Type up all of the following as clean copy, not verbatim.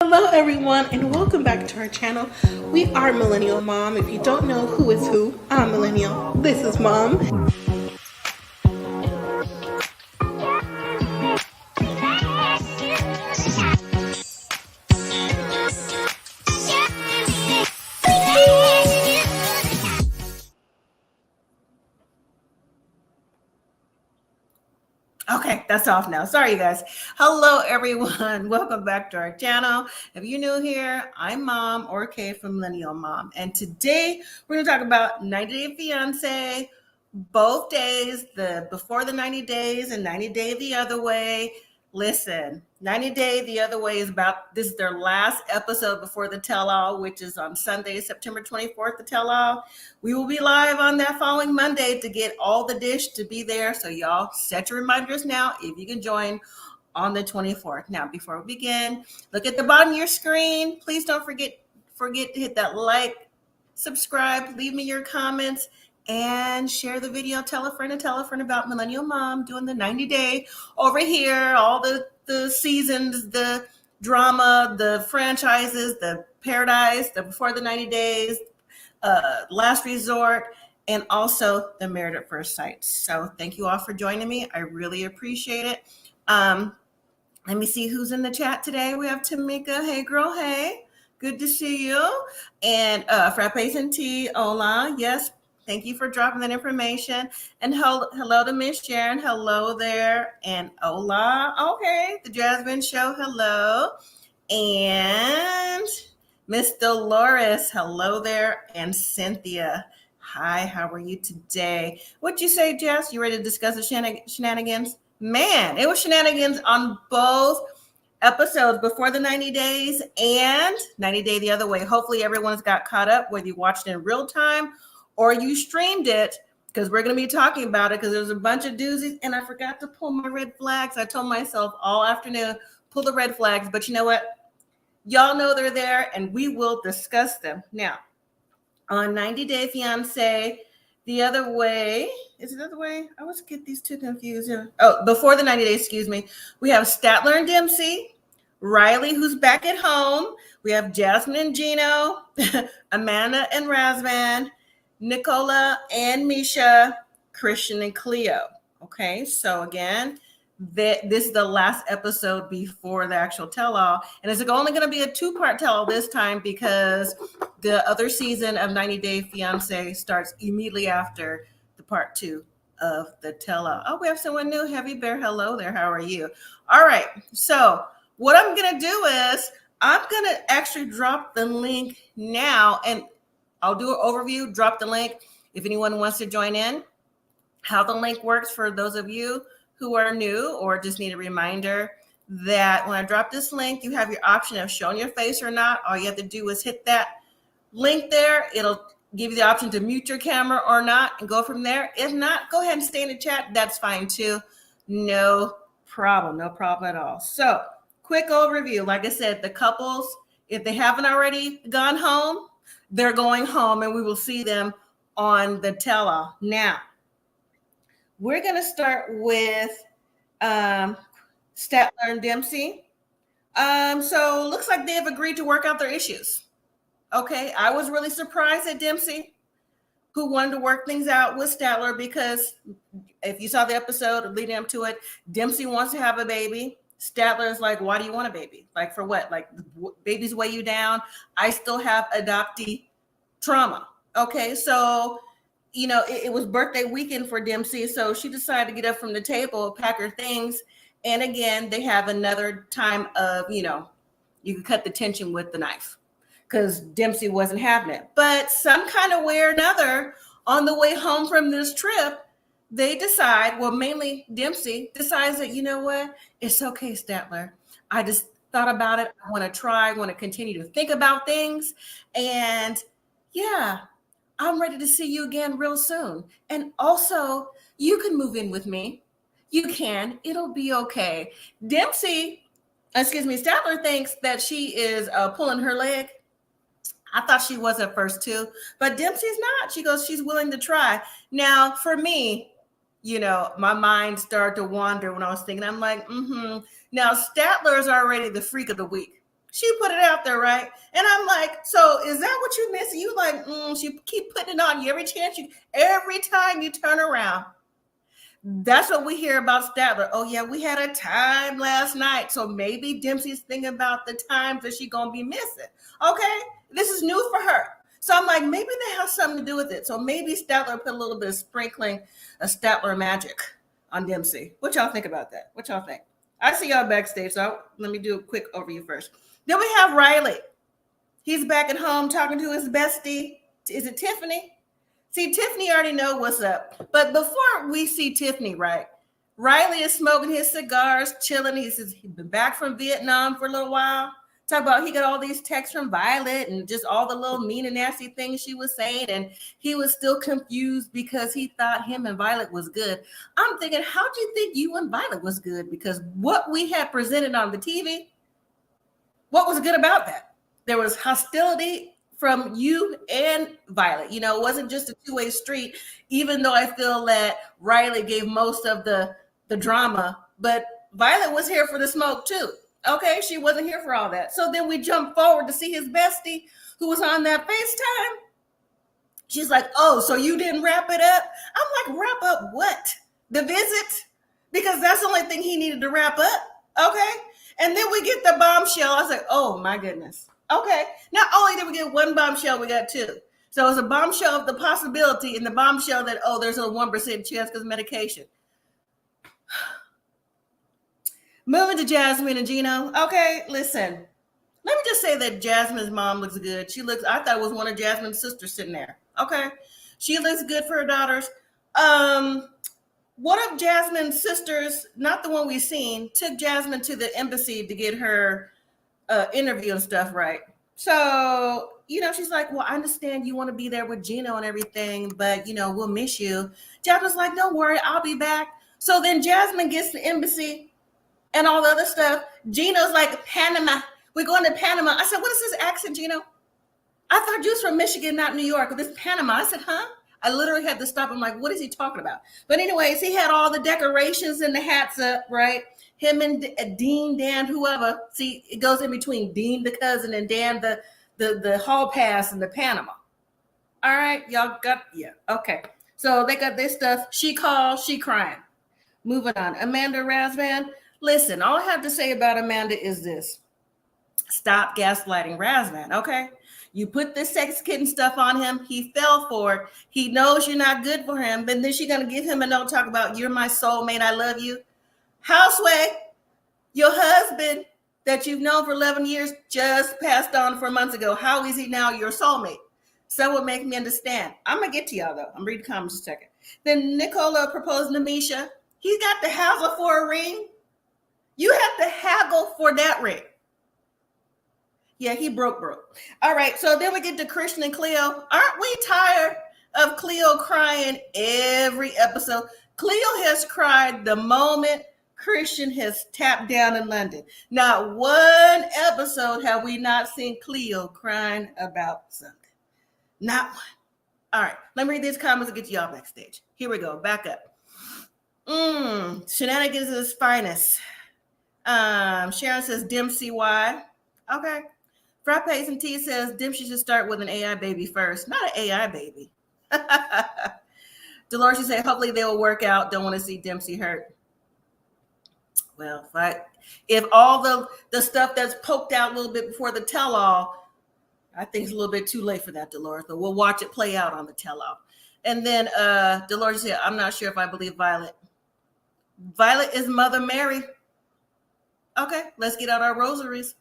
Hello everyone and welcome back to our channel. We are Millennial Mom. If you don't know who is who, I'm Millennial. This is Mom. Okay, that's off now. Sorry, you guys. Hello, everyone. Welcome back to our channel. If you're new here, I'm Mom or Kay from Millennial Mom. And today we're going to talk about 90 Day Fiancé, both days, the before the 90 days and 90 Day the other way. Listen, 90 Day the other way is this is their last episode before the tell-all, which is on Sunday, September 24th, the tell-all. We will be live on that following Monday to get all the dish to be there. So y'all set your reminders now if you can join on the 24th. Now, before we begin, look at the bottom of your screen. Please don't forget to hit that like, subscribe, leave me your comments, and share the video. Tell a friend about Millennial Mom doing the 90 Day over here. All the seasons, the drama, the franchises, the paradise, the before the 90 days, last resort, and also the Married at First Sight. So thank you all for joining me. I really appreciate it. Let me see who's in the chat today. We have Tamika. Hey, girl. Hey, good to see you. And Frappes and Tea. Hola. Yes. Thank you for dropping that information. And hello to Miss Sharon. Hello there. And hola. Okay. The Jasmine Show. Hello. And Miss Dolores. Hello there. And Cynthia. Hi. How are you today? What'd you say, Jess? You ready to discuss the shenanigans? Man, it was shenanigans on both episodes before the 90 days and 90 Day the other way. Hopefully everyone's got caught up, whether you watched it in real time or you streamed it, because we're going to be talking about it, because there's a bunch of doozies, and I forgot to pull my red flags. I told myself all afternoon, pull the red flags, but you know what? Y'all know they're there, and we will discuss them. Now, on 90 Day Fiancé, the other way, is it the other way? I always get these two confused. Oh, before the 90 days, excuse me. We have Statler and Dempsey, Riley, who's back at home. We have Jasmine and Geno, Amanda and Razvan, Nicola and Misha, Christian and Cleo. Okay, so again, this is the last episode before the actual tell-all, and it's only going to be a two-part tell-all this time because the other season of 90 Day Fiancé starts immediately after the part 2 of the tell-all. Oh, we have someone new. Heavy Bear, hello there. How are you? All right, so what I'm going to do is I'm going to actually drop the link now, and I'll do an overview, drop the link if anyone wants to join in. How the link works for those of you who are new or just need a reminder that when I drop this link, you have your option of showing your face or not. All you have to do is hit that link there. It'll give you the option to mute your camera or not and go from there. If not, go ahead and stay in the chat. That's fine too. No problem. No problem at all. So quick overview. Like I said, the couples, if they haven't already gone home, they're going home, and we will see them on the tell-all. Now, we're going to start with Statler and Dempsey. So looks like they have agreed to work out their issues. Okay, I was really surprised at Dempsey, who wanted to work things out with Statler, because if you saw the episode leading up to it, Dempsey wants to have a baby. Statler is like, why do you want a baby? Like, for what? Like, babies weigh you down. I still have adoptee trauma. Okay, so, you know, it was birthday weekend for Dempsey, so she decided to get up from the table, pack her things, and again, they have another time of, you know, you can cut the tension with the knife, because Dempsey wasn't having it. But some kind of way or another, on the way home from this trip, they decide, well, mainly Dempsey decides that, you know what, it's okay, Statler. I just thought about it. I want to try. I want to continue to think about things. And yeah, I'm ready to see you again real soon. And also, you can move in with me. You can. It'll be okay. Statler thinks that she is pulling her leg. I thought she was at first too, but Dempsey's not. She goes, she's willing to try. Now, for me, you know, my mind started to wander when I was thinking. I'm like, Now, Statler is already the freak of the week. She put it out there, right? And I'm like, so is that what you miss? And you like, she keep putting it on you every time you turn around. That's what we hear about Statler. Oh yeah, we had a time last night. So maybe Dempsey's thinking about the times that she's gonna be missing. Okay, this is new for her. So I'm like, maybe they have something to do with it. So maybe Statler put a little bit of sprinkling of Statler magic on Dempsey. What y'all think about that? What y'all think? I see y'all backstage, so let me do a quick overview first. Then we have Riley. He's back at home talking to his bestie. Is it Tiffany? See, Tiffany already know what's up. But before we see Tiffany, right, Riley is smoking his cigars, chilling. He says he's been back from Vietnam for a little while. Talk about he got all these texts from Violet and just all the little mean and nasty things she was saying. And he was still confused because he thought him and Violet was good. I'm thinking, how'd you think you and Violet was good? Because what we had presented on the TV, what was good about that? There was hostility from you and Violet. You know, it wasn't just a two-way street, even though I feel that Riley gave most of the drama, but Violet was here for the smoke too. Okay, she wasn't here for all that. So then we jump forward to see his bestie who was on that FaceTime. She's like, oh, so you didn't wrap it up? I'm like, wrap up what? The visit? Because that's the only thing he needed to wrap up. Okay. And then we get the bombshell. I was like, oh my goodness. Okay. Not only did we get one bombshell, we got two. So it's a bombshell of the possibility and the bombshell that, oh, there's a 1% chance because medication. Moving to Jasmine and Geno. Okay, listen. Let me just say that Jasmine's mom looks good. I thought it was one of Jasmine's sisters sitting there. Okay. She looks good for her daughters. One of Jasmine's sisters, not the one we've seen, took Jasmine to the embassy to get her interview and stuff right. So, you know, she's like, well, I understand you want to be there with Geno and everything, but, you know, we'll miss you. Jasmine's like, don't worry, I'll be back. So then Jasmine gets the embassy and all the other stuff. Geno's like, Panama. We're going to Panama. I said, what is this accent, Geno? I thought you was from Michigan, not New York. This Panama. I said, huh? I literally had to stop. I'm like, what is he talking about? But anyways, he had all the decorations and the hats up, right? Him and Dean, Dan, whoever. See, it goes in between Dean, the cousin, and Dan, the hall pass and the Panama. All right, y'all got, yeah, okay. So they got their stuff. She called, she crying. Moving on. Amanda Razvan. Listen, all I have to say about Amanda is this. Stop gaslighting Razvan, okay? You put this sex kitten stuff on him. He fell for it. He knows you're not good for him. But then she's going to give him a note talk about, you're my soulmate. I love you. Houseway, your husband that you've known for 11 years just passed on 4 months ago. How is he now your soulmate? So would make me understand. I'm going to get to y'all, though. I'm reading comments in a second. Then Nicola proposed to Misha. He got to haggle for a ring. You have to haggle for that ring. Yeah, he broke. All right, so then we get to Christian and Cleo. Aren't we tired of Cleo crying every episode? Cleo has cried the moment Christian has tapped down in London. Not one episode have we not seen Cleo crying about something. Not one. All right, let me read these comments and get y'all backstage. Here we go, back up. Shenanigans is his finest. Sharon says Dempsey, why? Okay. Frappes and T says Dempsey should start with an AI baby first. Not an AI baby. Dolores said hopefully they will work out. Don't want to see Dempsey hurt. Well, if all the stuff that's poked out a little bit before the tell-all, I think it's a little bit too late for that, Dolores. But we'll watch it play out on the tell-all. And then Dolores said, I'm not sure if I believe Violet. Violet is Mother Mary. Okay, let's get out our rosaries.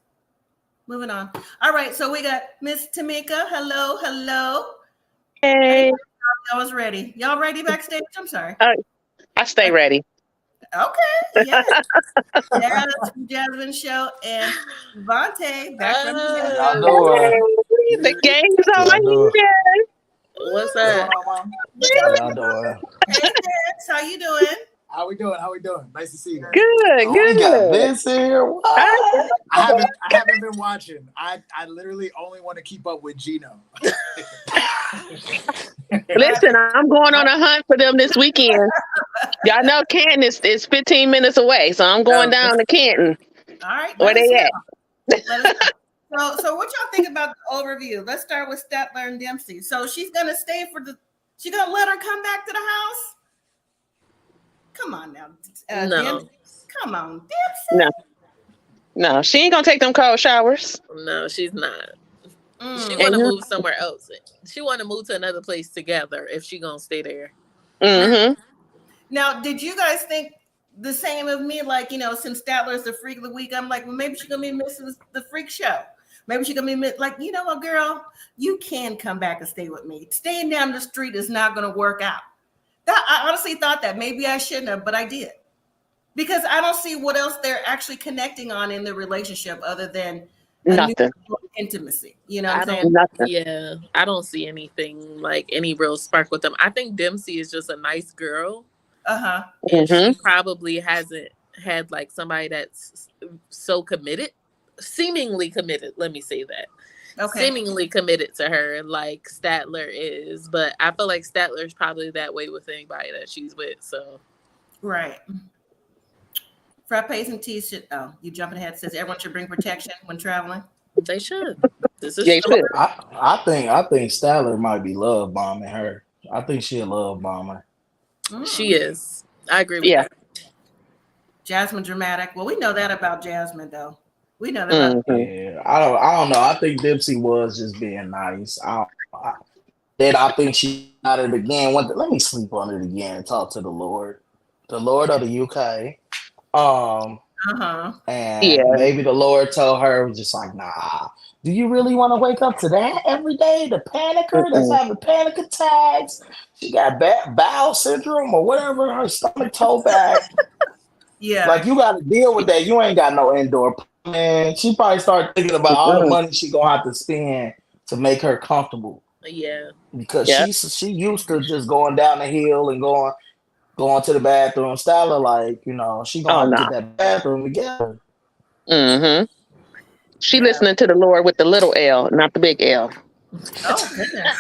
Moving on. All right, so we got Miss Tamika. Hello. Hey. I was ready. Y'all ready backstage? I'm sorry. I stay ready. Okay, yes. Jasmine Show and Vontae back from the gang is on here. What's up? Y'all doing? Hey, Vince, how you doing? How we doing? Nice to see you. Good. We got Vince in here. What? I haven't been watching. I literally only want to keep up with Geno. Listen, I'm going on a hunt for them this weekend. Y'all know Canton is 15 minutes away, so I'm going down to Canton. All right. Where they at? So what y'all think about the overview? Let's start with Statler and Dempsey. So she's gonna stay she gonna let her come back to the house? Come on now, No. Dempsey. Come on, Dempsey. No. No, she ain't gonna take them cold showers. No, she's not. She Mm. want to move somewhere else. She want to move to another place together if she gonna stay there. Mm-hmm. Now, did you guys think the same of me? Like, since Statler's the freak of the week, I'm like, well, maybe she's gonna be missing the freak show. Maybe she's gonna be like, you know what, girl, you can come back and stay with me. Staying down the street is not gonna work out. I honestly thought that. Maybe I shouldn't have, but I did. Because I don't see what else they're actually connecting on in the relationship other than Nothing. Intimacy. You know what I'm I saying? Nothing. Yeah, I don't see anything like any real spark with them. I think Dempsey is just a nice girl. Uh-huh. And Mhm. she probably hasn't had like somebody that's so committed, seemingly committed. Let me say that. Okay. Seemingly committed to her like Statler is. But I feel like Statler's probably that way with anybody that she's with. So Right. Frappes and teas should. Oh, you jumping ahead. Says everyone should bring protection when traveling. they should. This is Yeah, you true. should. I think Statler might be love bombing her. I think she a love bomber. She is. I agree with Yeah. that. Jasmine dramatic. Well, we know that about Jasmine, though. We know that about. Mhm. Yeah, I don't know. I think Dipsy was just being nice. I think she got it again. Let me sleep on it again and talk to the Lord of the UK. Uh-huh. And Yeah. maybe the Lord told her, just like, nah, do you really want to wake up to that every day? The panicker that's having panic attacks. She got bowel syndrome or whatever, her stomach toe back. Yeah. Like, you got to deal with that. You ain't got no indoor plan. She probably started thinking about all the money she going to have to spend to make her comfortable. Yeah. Because Yeah. she used to just going down the hill and going to the bathroom. Styler, like, she gonna have to get that bathroom together. Mm-hmm. She listening to the Lord with the little L, not the big L. Oh goodness.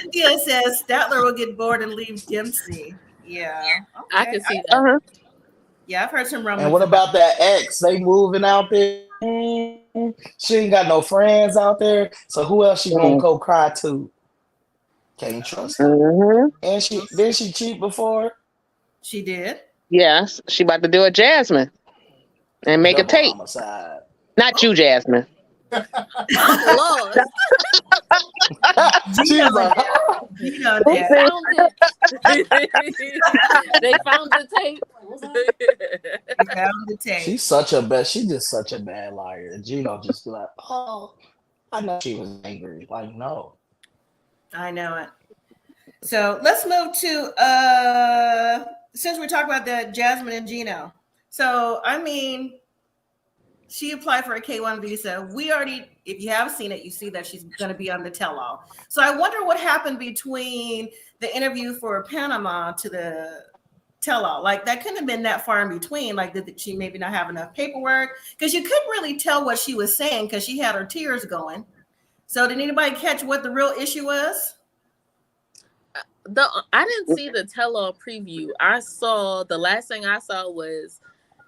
Cynthia says Statler will get bored and leave Dempsey. Yeah. Okay. I can see that. Uh-huh. Yeah, I've heard some rumors. And what about that ex? They moving out there. She ain't got no friends out there. So who else she gonna go cry to? Can't trust her. Mm-hmm. And did she cheat before? She did. Yes, she about to do a Jasmine and make Double a tape. homicide. Not you, Jasmine. I'm lost. She was like, You know They that. found it. They found the tape. We found the tape. she's just such a bad liar. And Geno just be like, oh, I know she was angry. Like, no. I know it. So let's move to since we're talking about the Jasmine and Geno. So I mean, she applied for a K-1 visa. We already, if you have seen it, you see that she's going to be on the tell-all. So I wonder what happened between the interview for Panama to the tell-all. Like that couldn't have been that far in between. Like did she maybe not have enough paperwork? Because you couldn't really tell what she was saying because she had her tears going. So did anybody catch what the real issue was? I didn't see the tell-all preview. The last thing I saw was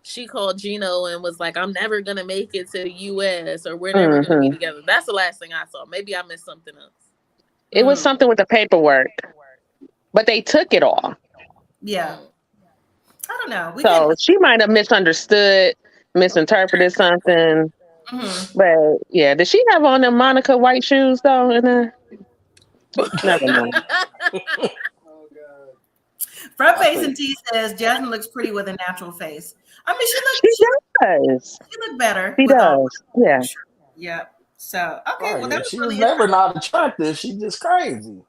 she called Geno and was like, I'm never going to make it to the U.S. or we're never going to be together. That's the last thing I saw. Maybe I missed something else. It was something with the paperwork, but they took it all. Yeah. I don't know. So she might have misunderstood, misinterpreted something. But yeah, did she have on them Monica white shoes though? Never mind. Frappes and T says Jasmine looks pretty with a natural face. I mean, She does. She looked better. She does. Yeah. Yeah. So okay, well that was she really was never not attractive. She just crazy.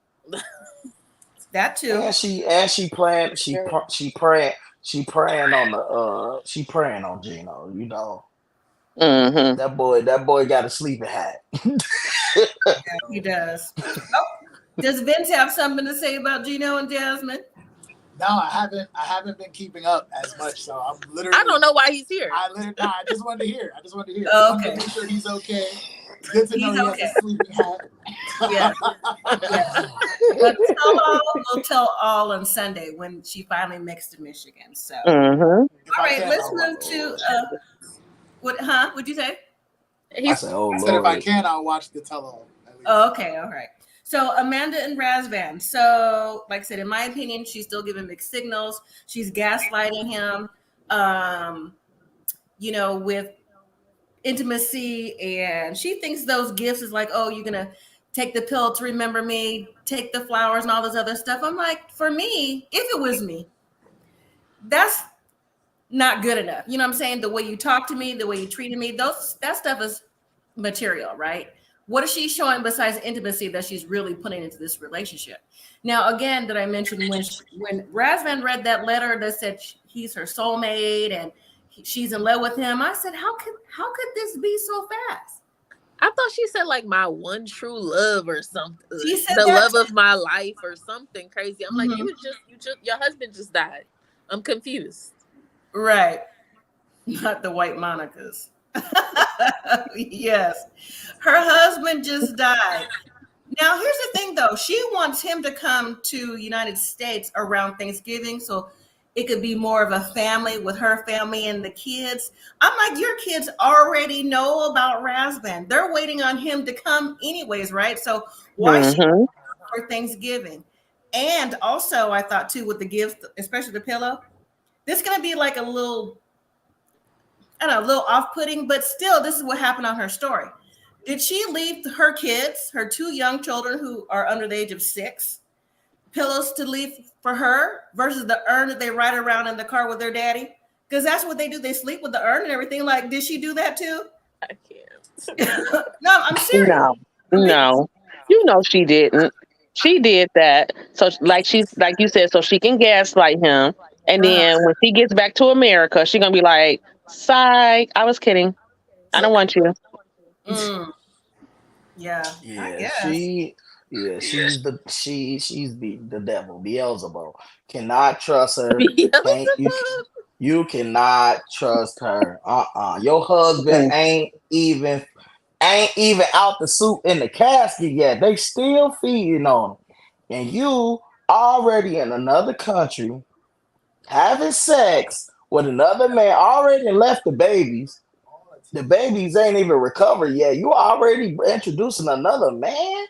That too. And she praying on Geno. Mm-hmm. That boy got a sleeping hat. Yeah, he does. Oh, does Vince have something to say about Geno and Jasmine? No, I haven't been keeping up as much, so I'm literally. I don't know why he's here. I just wanted to hear. Oh, okay. Make sure he's okay. Good to know he has a sleeping hat. Yeah. But we'll tell all on Sunday when she finally makes to Michigan. So, all right, let's move to What'd you say? I said, oh I said if I Lord. can, I'll watch the tell-all. Oh, okay, all right. So Amanda and Razvan. So, like I said, in my opinion, she's still giving mixed signals. She's gaslighting him, with intimacy, and she thinks those gifts is like, oh, you're gonna take the pill to remember me, take the flowers and all this other stuff. I'm like, for me, if it was me, that's not good enough. You know what I'm saying? The way you talk to me, the way you treated me, that stuff is material, right? What is she showing besides intimacy that she's really putting into this relationship? Now, again, that I mentioned when Razvan read that letter that said he's her soulmate and she's in love with him, I said, how could this be so fast? I thought she said like my one true love or something. She said the that love of my life or something crazy. I'm like, you just your husband just died. I'm confused. Right. Not the white Monicas. Yes. Her husband just died. Now, here's the thing, though. She wants him to come to United States around Thanksgiving so it could be more of a family with her family and the kids. I'm like, your kids already know about Razvan. They're waiting on him to come anyways, right? So why she for Thanksgiving? And also, I thought, too, with the gift, especially the pillow, this is going to be like a little off-putting, but still, this is what happened on her story. Did she leave her kids, her two young children who are under the age of 6, pillows to leave for her versus the urn that they ride around in the car with their daddy? Because that's what they do. They sleep with the urn and everything. Like, did she do that too? I can't. No, I'm serious. No. You know she didn't. She did that. So like you said, so she can gaslight him. And then when she gets back to America, she's gonna be like, "Psych, I was kidding. I don't want you." Yeah. She's the devil, Beelzebub. Cannot trust her. You cannot trust her. Your husband ain't even out the soup in the casket yet. They still feeding on him. And you already in another country having sex with another man, already left the babies. The babies ain't even recovered yet. You already introducing another man?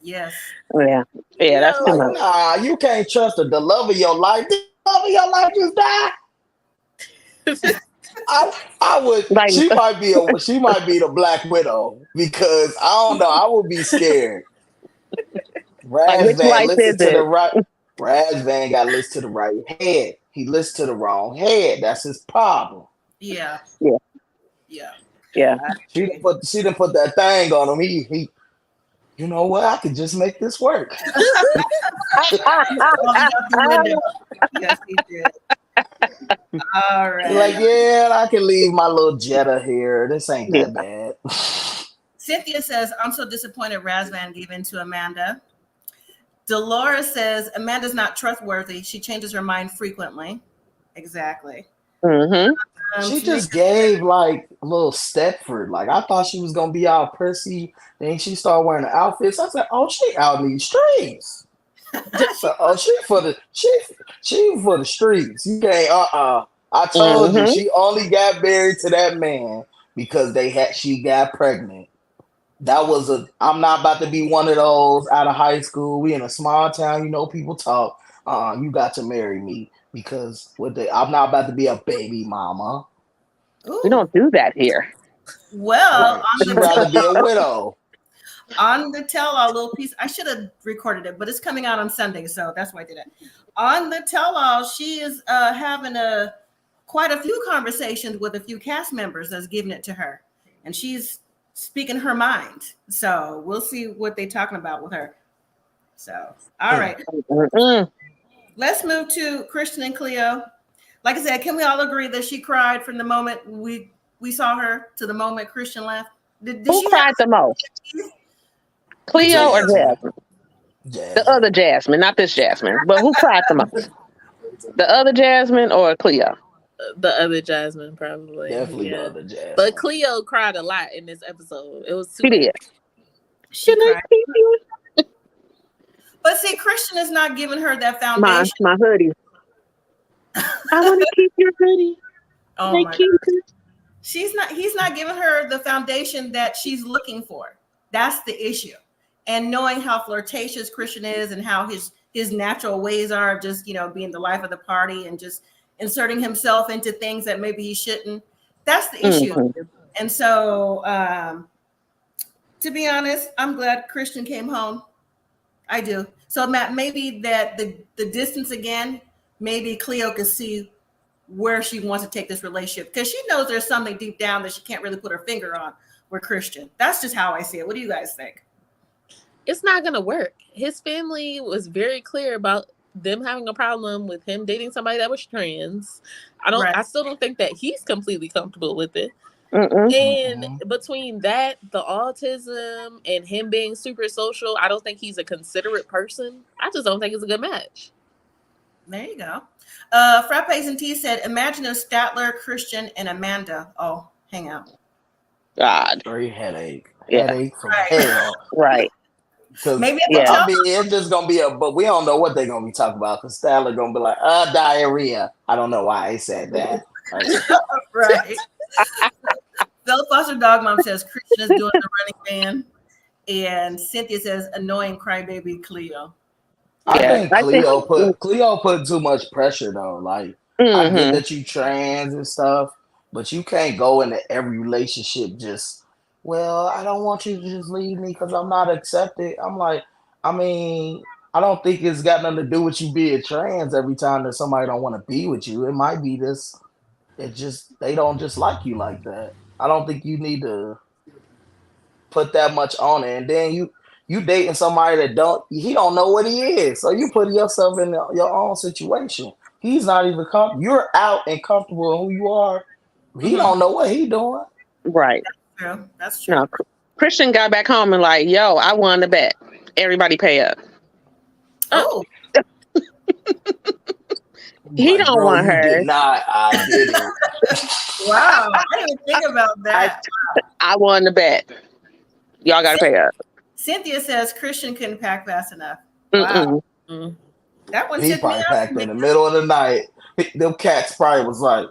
Yes. Yeah, that's too much. Nah, you can't trust her. The love of your life. The love of your life just died. I would. Like, She might be the Black Widow because I don't know. I would be scared. Razvan listen to the right. Razvan got to listen to the right head. He listened to the wrong head. That's his problem. Yeah. She didn't put that thing on him. He. You know what? I could just make this work. Yes, he did. All right. Like, yeah, I can leave my little Jetta here. This ain't that bad. Cynthia says, I'm so disappointed Razvan gave in to Amanda. Dolores says, Amanda's not trustworthy. She changes her mind frequently. Exactly. She just gave like a little Stepford. Like, I thought she was going to be all prissy. Then she started wearing the outfits. I said, oh, she out in these streets. So, she for the streets. You can't, I told you, she only got married to that man because she got pregnant. I'm not about to be one of those out of high school. We in a small town, people talk. You got to marry me because I'm not about to be a baby mama. Ooh. We don't do that here. Well, she'd rather be a widow. On the tell-all little piece, I should have recorded it, but it's coming out on Sunday, so that's why I did it. On the tell-all, she is having quite a few conversations with a few cast members that's giving it to her, and she's speaking her mind. So we'll see what they're talking about with her. So, all right. Let's move to Christian and Cleo. Like I said, can we all agree that she cried from the moment we saw her to the moment Christian left? Who cried the most? Cleo or Jasmine? The other Jasmine, not this Jasmine. But who cried the most? The other Jasmine or Cleo? The other Jasmine, probably. Definitely the other Jasmine. But Cleo cried a lot in this episode. It was She did. She cried. But see, Christian is not giving her that foundation. My hoodie. I want to keep your hoodie. Oh my God. he's not giving her the foundation that she's looking for. That's the issue. And knowing how flirtatious Christian is and how his natural ways are of just, being the life of the party and just inserting himself into things that maybe he shouldn't. That's the issue. Mm-hmm. And so, to be honest, I'm glad Christian came home. I do. So Matt, maybe that the distance again, maybe Cleo could see where she wants to take this relationship, because she knows there's something deep down that she can't really put her finger on with Christian. That's just how I see it. What do you guys think? It's not going to work. His family was very clear about them having a problem with him dating somebody that was trans. I still don't think that he's completely comfortable with it. And between that, the autism, and him being super social, I don't think he's a considerate person. I just don't think it's a good match. There you go. Frappes and T said, imagine if Statler, Christian, and Amanda all hang out. God. Very headache. Yeah. Headache from hell. Right. Maybe it's just gonna be but we don't know what they're gonna be talking about, because Statler gonna be like, diarrhea. I don't know why he said that. Right. Phil Foster Dog Mom says Christian is doing the Running Man, and Cynthia says annoying crybaby Cleo. I think Cleo put too much pressure though. Like, I get that you trans and stuff, but you can't go into every relationship just, well, I don't want you to just leave me because I'm not accepted. I'm like, I don't think it's got nothing to do with you being trans every time that somebody don't want to be with you. It might be this. They don't just like you like that. I don't think you need to put that much on it. And then you dating somebody that he don't know what he is. So you put yourself in your own situation. He's not even comfortable. You're out and comfortable in who you are. He don't know what he doing. Right. That's true. No, Christian got back home and like, yo, I won the bet. Everybody pay up. Oh. He don't want her. Did not. I didn't. Wow. I didn't even think about that. I won the bet. Y'all got to pay up. Cynthia says Christian couldn't pack fast enough. Wow. That one He probably packed in the middle of the night. Them cats probably was like,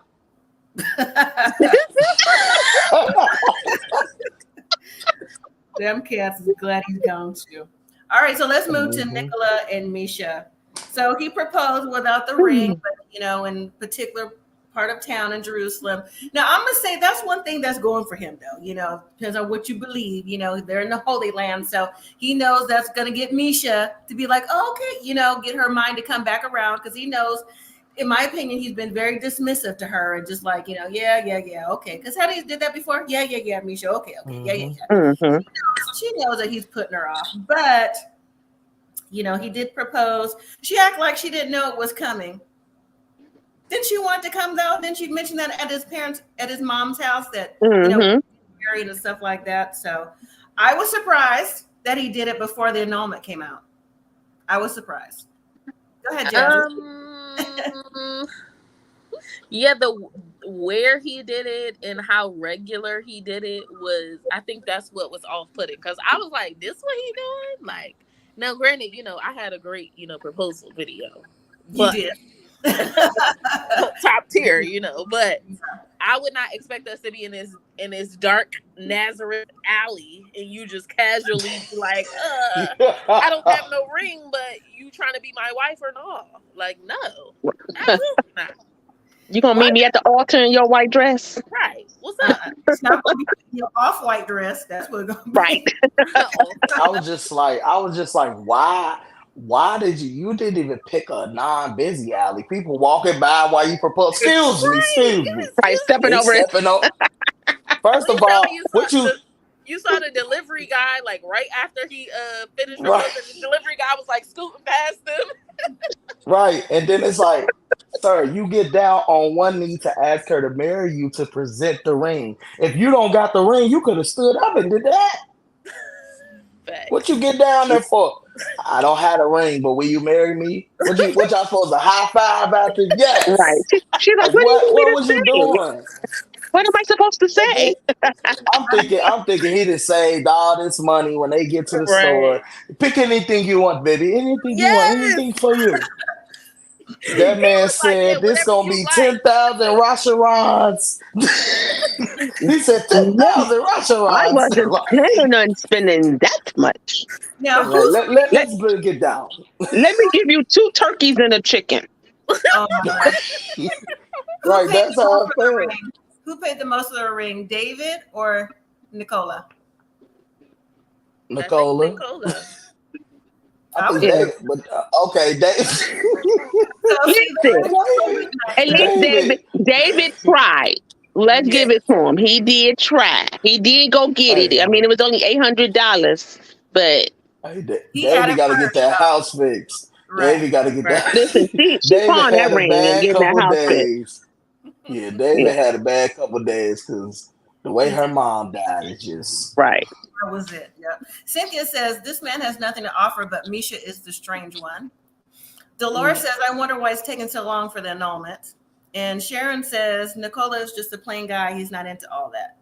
them cats is glad he's gone too. All right, so let's move to Nicola and Misha. So he proposed without the ring, but in particular part of town in Jerusalem. Now I'm gonna say that's one thing that's going for him though. Depends on what you believe. They're in the Holy Land, so he knows that's gonna get Misha to be like, oh, okay, get her mind to come back around, because he knows, in my opinion, he's been very dismissive to her and just like, yeah, okay. Because Hattie did that before. Yeah, Misha, okay, yeah. She knows that he's putting her off, but he did propose. She acted like she didn't know it was coming. Didn't she want to come though? Didn't she mention that at his mom's house that married and stuff like that? So I was surprised that he did it before the annulment came out. I was surprised. Go ahead, Jasmine. Yeah, where he did it and how regular he did it I think that's what was off-putting, because I was like, this what he doing? Like, now granted, I had a great, proposal video. You did. Top tier, but I would not expect us to be in this dark Nazareth alley and you just casually be like, I don't have no ring, but you trying to be my wife or not? Like, no. Absolutely not. You gonna meet me at the altar in your white dress? Right. What's up? It's not gonna be your off-white dress. That's what it's gonna be. Right. I was just like, why did you didn't even pick a non-busy alley? People walking by while you propose. Excuse me. Right, stepping over. First of all, you saw the delivery guy like right after he finished proposing. The delivery guy was like scooting past them. Right, and then it's like, sir, you get down on one knee to ask her to marry you to present the ring. If you don't got the ring, you could have stood up and did that. Facts. What you get down there for? I don't have a ring, but will you marry me? What y'all supposed to high five after? Yes. Right. She's like, what was you doing? What am I supposed to say? I'm thinking he just saved all this money when they get to the store. Pick anything you want, baby. Anything you want. Anything for you. That man said this gonna be 10,000 Rosharons. He said No, 10,000 I restaurants. wasn't planning on spending that much. Now, Right, who's Let, let's break it down. let me give you 2 turkeys and a chicken. oh my God. Who Right, paid that's the most how I for the feel. ring? Who paid the most for the ring, David or Nicola? I think Nicola. Nicola. I would. think Yeah. David, but okay, David. So see, Listen, at least David. David tried. Let's yeah, give it to him. He did try. He did go get it. Hey, I mean, it was only $800, but hey, he had David it got to get first, that though. house fixed. Right, David got to get right. that. listen, she David pawned that had a ring and bad getting that couple house fixed. days. Yeah, Yeah, David had a bad couple days because the way her mom died is just. right. That was it. Yeah. Cynthia says this man has nothing to offer, but Misha is the strange one. Dolores says, I wonder why it's taking so long for the annulment. And Sharon says, Nicola is just a plain guy. He's not into all that.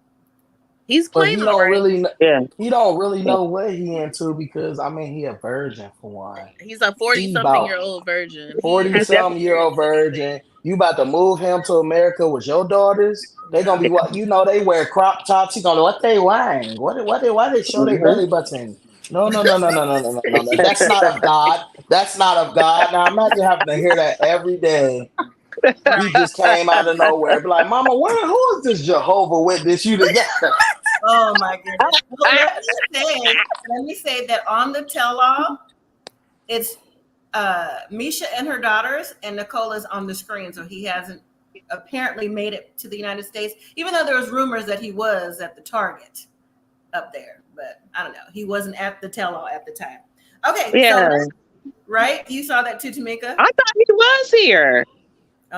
He's But playing all right. Yeah. he don't really know what he into because I mean he a virgin for one. He's a He 40-something about year old virgin. He 40 hasn't some year old experienced anything. virgin. You about to move him to America with your daughters? They gonna be what they wear crop tops. You gonna what they wearing? Why they show their Hmm. belly button? No. That's not of God. That's not of God. Now imagine having to hear that every day. He Right. just came out of nowhere. Be like, Mama, who is this Jehovah Witness you together? Oh my goodness. Well, let me say that on the tell-all, it's Misha and her daughters, and Nicola's on the screen. So he hasn't apparently made it to the United States, even though there was rumors that he was at the Target up there. But I don't know. He wasn't at the tell-all at the time. Okay, Yeah. so right, you saw that too, Tamika. I thought he was here.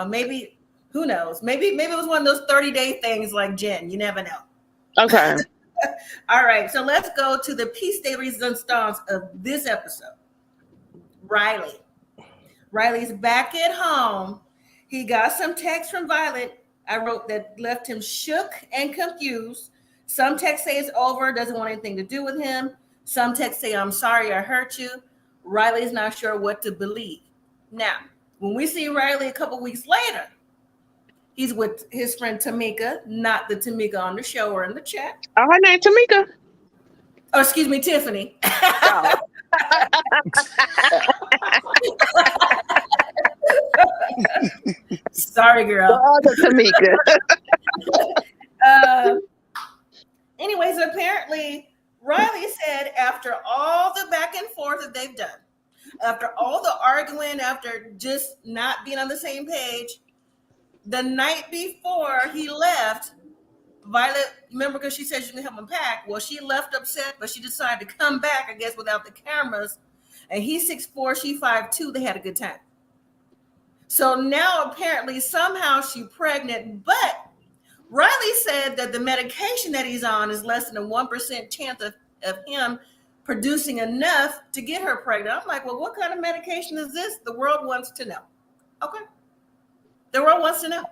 Maybe, who knows? Maybe it was one of those 30-day things like Jen. You never know. Okay. All right, so let's go to the piece de resistance of this episode. Riley. Riley's back at home. He got some text from Violet. I wrote that left him shook and confused. Some texts say it's over, doesn't want anything to do with him. Some texts say, I'm sorry I hurt you. Riley's not sure what to believe. Now, when we see Riley a couple weeks later, he's with his friend Tamika, not the Tamika on the show or in the chat. Oh, her name Tamika. Oh, excuse me, Tiffany. Oh. Sorry, The girl. other Tamika. Anyways, apparently, Riley said after all the back and forth that they've done, after all the arguing, after just not being on the same page, the night before he left, Violet, remember, because she said she was going to help him pack. Well, she left upset, but she decided to come back, I guess, without the cameras. And he's 6'4", she 5'2". They had a good time. So now apparently somehow she's pregnant, but Riley said that the medication that he's on is less than a 1% chance of him producing enough to get her pregnant. I'm like, well, what kind of medication is this? The world wants to know. Okay. The world wants to know.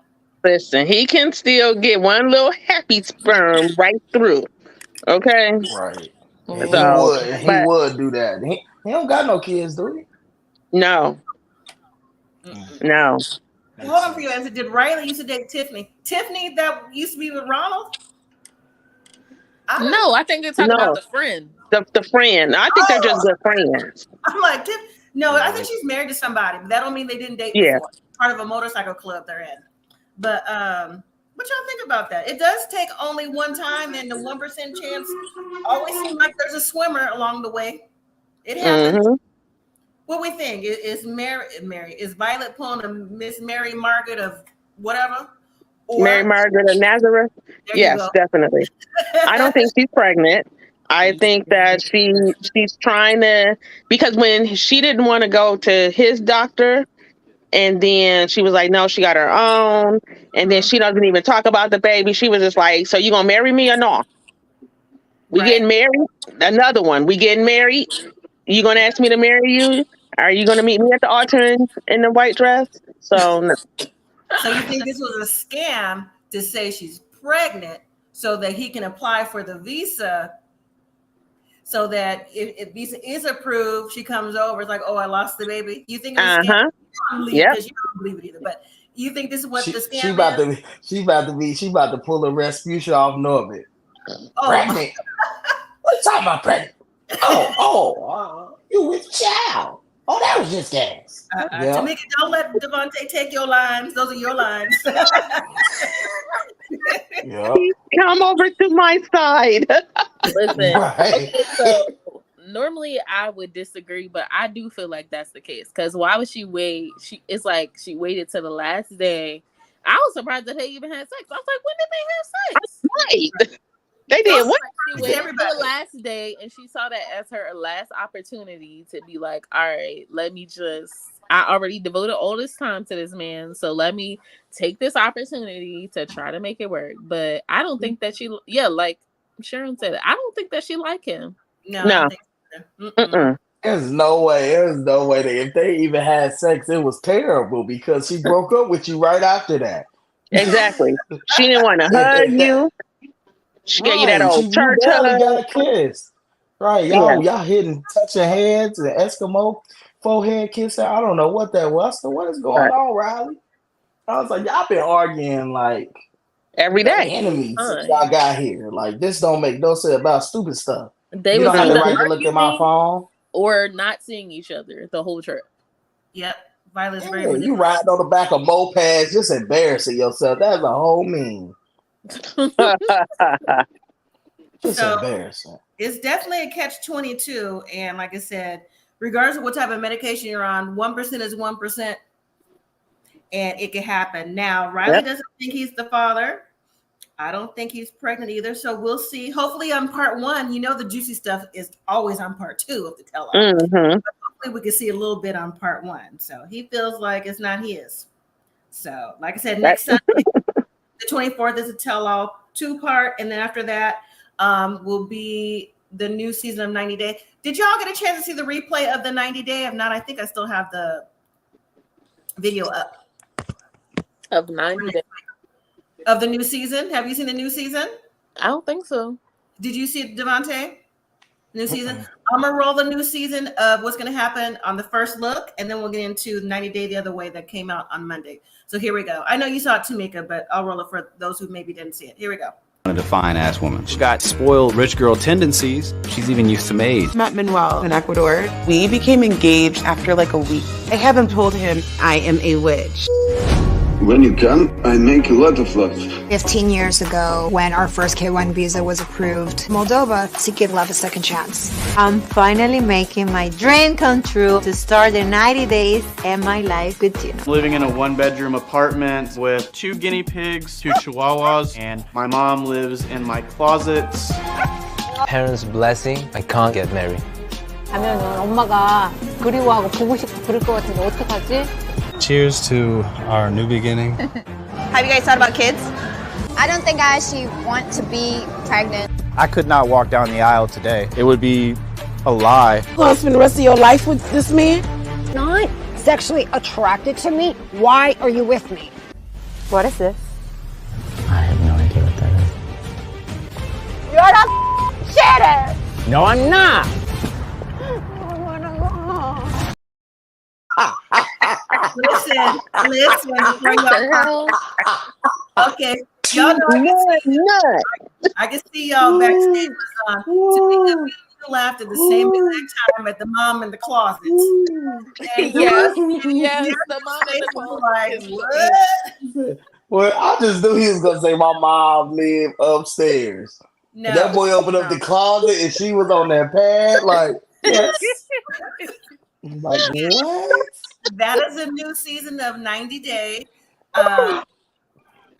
Listen, he can still get one little happy sperm right through. Okay. Right. And So, he but would do that. He don't got no kids, do he? no. No. Hold on for you. Did Riley used to date Tiffany? Tiffany that used to be with Ronald? No, I think they're talking about No. the friend. The friend. I think they're just good friends. I'm like, no, I think she's married to somebody, but that don't mean they didn't date Yeah. before. Part of a motorcycle club they're in. But what y'all think about that? It does take only one time, and the 1% chance always seems like there's a swimmer along the way. It happens. Mm-hmm. What we think is Violet pulling a Miss Mary Margaret of whatever? Or Mary Margaret of Nazareth? there you Yes, go. definitely. I don't think she's pregnant. I think that she's trying to, because when she didn't want to go to his doctor, and then she was like, no, she got her own. And then she doesn't even talk about the baby. She was just like, so you gonna marry me or no? We Right. getting married? Another one. We getting married? You gonna ask me to marry you? Are you gonna meet me at the altar in the white dress? So no. So you think this was a scam to say she's pregnant so that he can apply for the visa, so that if visa is approved, she comes over, it's like, oh, I lost the baby. You think it was a scam? Uh-huh. I don't believe Yep. because you don't believe it either. But You think this is what the scam she about to pull a Rasputia off Norbit. Oh, Pregnant. What time about pregnant? You with child. Oh, that was just gas. Tamika, don't let Devontae take your lines. Those are your lines. Come over to my side. Listen, Right. okay, so normally I would disagree, but I do feel like that's the case. Because why would she wait? It's like she waited till the last day. I was surprised that they even had sex. I was like, when did they have sex? Right. They did what? She waited till the last day, and she saw that as her last opportunity to be like, all right, I already devoted all this time to this man, so let me take this opportunity to try to make it work. But I don't think that like Sharon said, I don't think that she like him. No. I don't think so. There's no way that if they even had sex, it was terrible because she broke up with you right after that. Exactly. She didn't want to hug you. She gave you that old church hug. Got a kiss. Right. Y'all hitting, touching heads and Eskimo forehead kissing. I don't know what that was. So what is going on, Riley? I was like, y'all been arguing like every day. Enemies since y'all got here. Like this don't make no sense about stupid stuff. They you was don't have the right to look at my phone. Or not seeing each other the whole trip. Yep. Violet's very you riding on the back of mopeds, just embarrassing yourself. That's a whole meme. Just embarrassing. It's definitely a catch-22, and like I said, regardless of what type of medication you're on, 1% is 1%, and it can happen. Now, Riley doesn't think he's the father. I don't think he's pregnant either, so we'll see. Hopefully, on part 1, the juicy stuff is always on part 2 of the tell-all. Mm-hmm. But hopefully, we can see a little bit on part 1. So he feels like it's not his. So, like I said, next Sunday, the 24th is a tell-all 2-part, and then after that will be the new season of 90 Day. Did y'all get a chance to see the replay of the 90 Day? If not, I think I still have the video up. Of 90 Day. Of the new season. Have you seen the new season? I don't think so. Did you see it, Devontae? New season? I'm going to roll the new season of what's going to happen on the first look, and then we'll get into 90 Day the Other Way that came out on Monday. So here we go. I know you saw it, Tamika, but I'll roll it for those who maybe didn't see it. Here we go. A fine ass woman. She got spoiled rich girl tendencies. She's even used to maids. Met Manuel in Ecuador. We became engaged after like a week. I haven't told him I am a witch. When you come, I make a lot of love. 15 years ago, when our first K1 visa was approved, Moldova to give love a second chance. I'm finally making my dream come true to start the 90 days and my life with Geno. Living in a 1-bedroom apartment with 2 guinea pigs, 2 chihuahuas, and my mom lives in my closets. Parents' blessing, I can't get married. 하면은 엄마가 그리워하고 보고 싶고 그럴 것 같은데 어떡하지? Cheers to our new beginning. Have you guys thought about kids? I don't think I actually want to be pregnant. I could not walk down the aisle today. It would be a lie. You want to spend the rest of your life with this man? Not sexually attracted to me. Why are you with me? What is this? I have no idea what that is. You're not cheater! No, I'm not! Listen, before y'all okay, y'all know I can see y'all backstage. Tamika laughed at the same exact time at the mom in the closet. Yes, the mom in the closet. Like, what? Well, I just knew he was gonna say my mom lived upstairs. No, that boy opened up the closet and she was on that pad, like, yes. Like, what? That is a new season of 90 Day.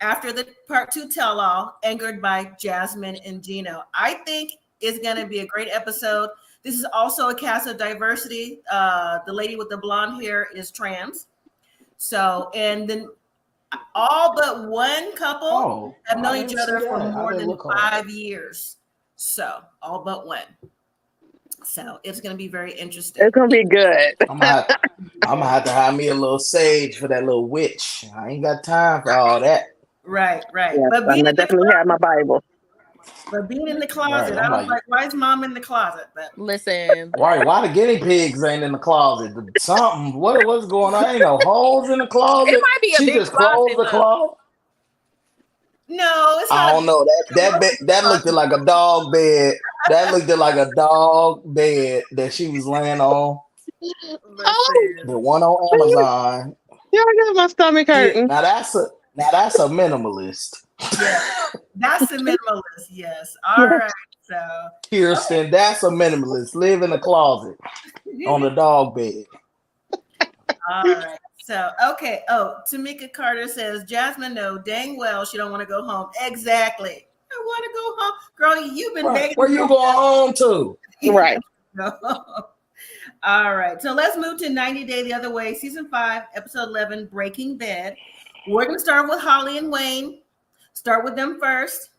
After the part 2 tell-all, anchored by Jasmine and Geno. I think it's going to be a great episode. This is also a cast of diversity. The lady with the blonde hair is trans. So, and then all but one couple have known each other for more than 5 years. So, all but one. So it's going to be very interesting. It's going to be good. I'm gonna have to hire me a little sage for that little witch. I ain't got time for all that. Right. Yes, but I'm gonna definitely have my Bible. But being in the closet, Right, I I'm was like, like, why is mom in the closet? But Listen, right, why the guinea pigs ain't in the closet? Something, what's going on? Ain't no holes in the it closet. might be a She big just closed closet the though. closet. no, it's I not. don't know. That looked like a dog bed. That looked like a dog bed that she was laying on. Oh, The one on Amazon. yeah, I got my stomach hurting. Now that's a minimalist. Yeah, that's the minimalist. Yes. All right. So, Kirsten, that's a minimalist. Live in a closet on a dog bed. all right. So, okay. Oh, Tamika Carter says, Jasmine, no, dang well, she don't want to go home. Exactly. I want to go home. Girl, you've been Right. begging. Where you going home to? Right. All right. So let's move to 90 Day the Other Way, season 5, episode 11, Breaking Bad. We're going to start with Holly and Wayne. Start with them first.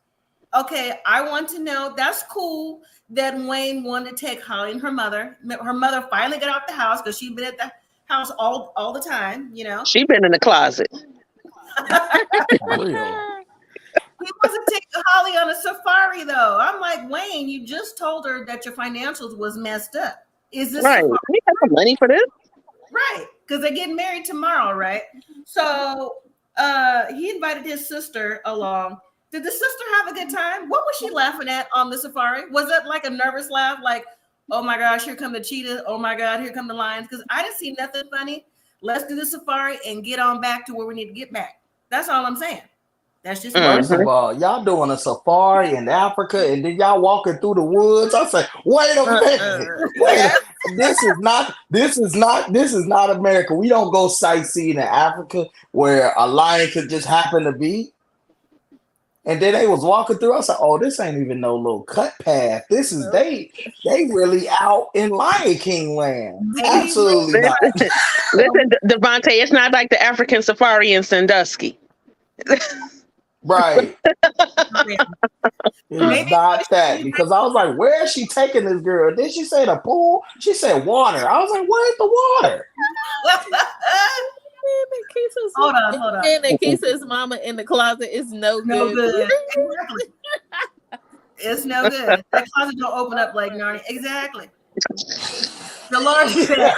Okay, I want to know, that's cool that Wayne wanted to take Holly and her mother. Her mother finally got out the house because she'd been at the house all the time, you know. She been in the closet. Real. He wasn't taking Holly on a safari though. I'm like, Wayne, you just told her that your financials was messed up. Is this Right? safari? We got the money for this. Right, because they're getting married tomorrow, right? So he invited his sister along. Did the sister have a good time? What was she laughing at on the safari? Was it like a nervous laugh, like, oh my gosh, here come the cheetah, oh my god, here come the lions? Because I didn't see nothing funny. Let's do the safari and get on back to where we need to get back. That's all I'm saying. That's just First of all, y'all doing a safari in Africa and then y'all walking through the woods. I say, wait a minute. This is not America. We don't go sightseeing in Africa where a lion could just happen to be. And then they was walking through. I said, oh, this ain't even no little cut path. This is they really out in Lion King land. Absolutely not. Listen, Devontae, it's not like the African safari in Sandusky. Right. It's not that, because I was like, where is she taking this girl? Did she say the pool? She said water. I was like, where's the water? Hold on. And the Keisha's mama in the closet is no good. Exactly. It's no good. That closet don't open up like Narnia. Exactly. The Lord said,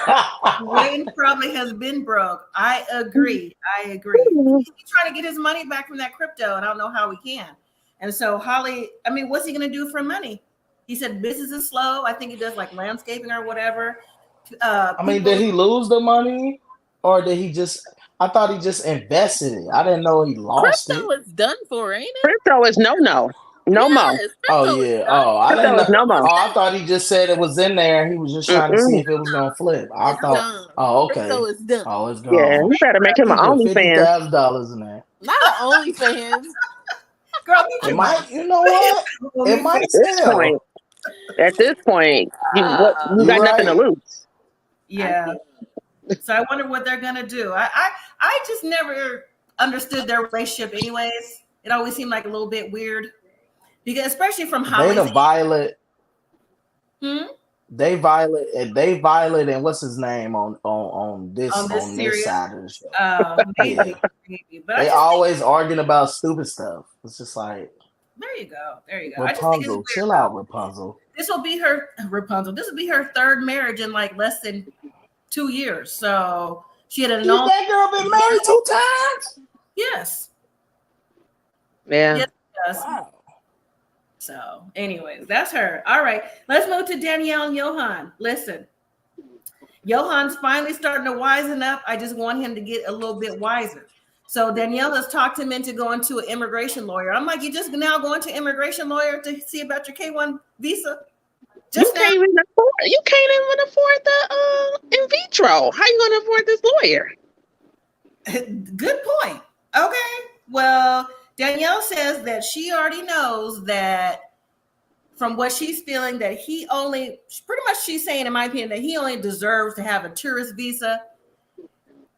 Wayne probably has been broke. I agree. He's trying to get his money back from that crypto, and I don't know how he can. And so Holly, I mean, what's he going to do for money? He said business is slow. I think he does like landscaping or whatever. I mean, did he lose the money, or did he just? I thought he just invested it. I didn't know he lost Crypto it. is done for, ain't it? Crypto is no more. Oh yeah. Oh, I didn't know. No more. Oh, I thought he just said it was in there. He was just trying to see if it was gonna flip. I thought. Done. Oh, okay. Crypto is done. Oh, it's gone. Yeah, you better make him an OnlyFans. $50,000 in there. Not an OnlyFans. Girl, It might. You know what? It might sell. At this point, you got nothing to lose. Yeah. So I wonder what they're gonna do. I just never understood their relationship. Anyways, it always seemed like a little bit weird, because especially from Holly's. They Violet, and what's his name on this side of the show. Maybe. But they always arguing about stupid stuff. It's just like, there you go. Rapunzel, chill out, Rapunzel. This will be her third marriage in like less than 2 years. So she had that girl been married 2 times. Yes. Yeah. Yes. Wow. So, anyways, that's her. All right, let's move to Danielle and Yohan. Listen, Yohan's finally starting to wisen up. I just want him to get a little bit wiser. So Danielle has talked him into going to an immigration lawyer. I'm like, you just now going to immigration lawyer to see about your K-1 visa? You can't even afford the in vitro. How you going to afford this lawyer? Good point. Okay, well, Danielle says that she already knows that from what she's feeling that she's saying, in my opinion, that he only deserves to have a tourist visa.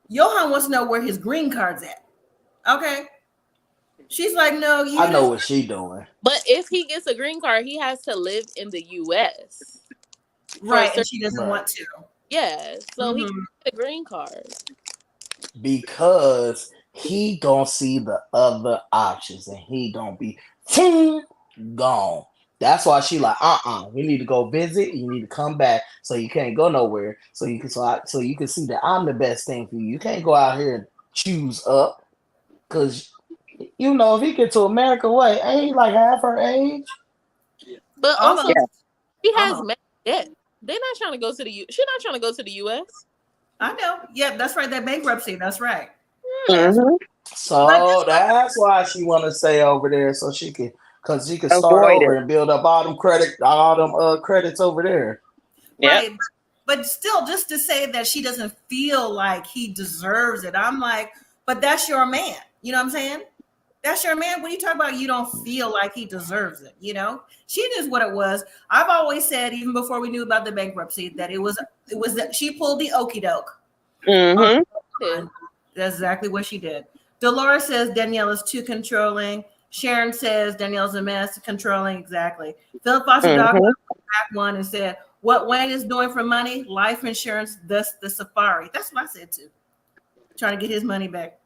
Yohan wants to know where his green card's at. Okay. She's like, no, I know what she's doing. But if he gets a green card, he has to live in the U.S. Right, and she doesn't want to. Yeah, so he can get a green card. Because he gonna see the other options and he gonna be gone. That's why she like, we need to go visit. You need to come back, so you can't go nowhere. So you can so you can see that I'm the best thing for you. You can't go out here and choose up, because you know if he get to America, what? Ain't he like half her age? But also, she has Almost. mad debt. They're not trying to go to the U. She's not trying to go to the U.S. I know. Yeah, that's right. That bankruptcy. That's right. Mm-hmm. So that's why she want to stay over there, so she can, because she can start Avoid over it. and build up all them credits over there. Yep. Right. But still, just to say that she doesn't feel like he deserves it, I'm like, but that's your man. You know what I'm saying? That's your man. When you talk about you don't feel like he deserves it, you know, she knows what it was. I've always said, even before we knew about the bankruptcy, that it was that she pulled the okie doke. Mm-hmm. That's exactly what she did. Dolores says Danielle is too controlling. Sharon says Danielle's a mess, controlling. Exactly. Philip Foster Dog back one and said, what Wayne is doing for money, life insurance, thus the safari. That's what I said too. Trying to get his money back.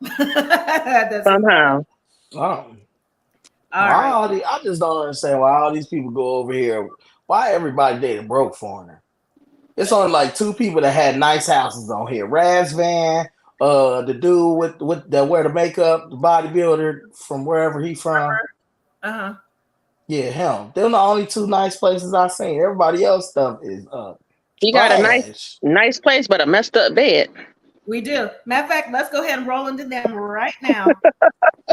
Somehow. I just don't understand why all these people go over here. Why everybody dating broke foreigner? It's only like 2 people that had nice houses on here. Raz Van, the dude with that wear the makeup, the bodybuilder from wherever he from. Yeah, him. They're the only 2 nice places I seen. Everybody else stuff is He got a nice place, but a messed up bed. We do. Matter of fact, let's go ahead and roll into them right now.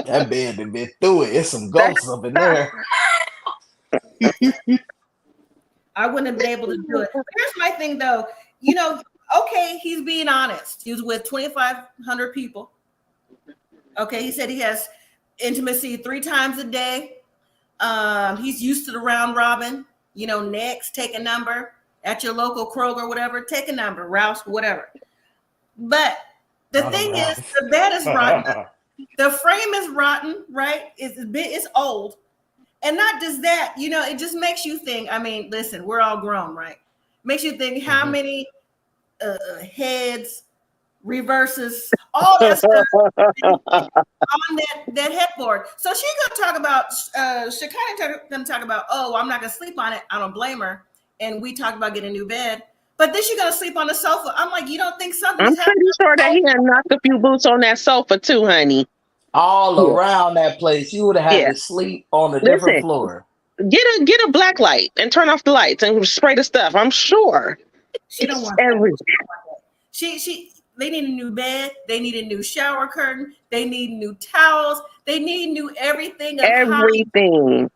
That bed done been through it. It's some ghosts up in there. I wouldn't have been able to do it. Here's my thing, though. You know, okay, he's being honest. He was with 2,500 people. Okay, he said he has intimacy 3 times a day. He's used to the round robin. You know, next, take a number at your local Kroger, whatever. Take a number, Rouse, whatever. But the thing is, the bed is rotten. The frame is rotten, right? It's old. And not just that, you know, it just makes you think. I mean, listen, we're all grown, right? Makes you think how many heads, reverses, all that stuff on that headboard. So she's gonna talk about gonna talk about, oh, I'm not gonna sleep on it. I don't blame her. And we talked about getting a new bed. But then she's gonna sleep on the sofa. I'm like, you don't think something I'm is happening? pretty sure that he had knocked a few boots on that sofa too, honey. All around that place. You would have had to sleep on a different floor. Get a black light and turn off the lights and spray the stuff. I'm sure. She don't want that. They need a new bed. They need a new shower curtain. They need new towels. They need new everything. Everything.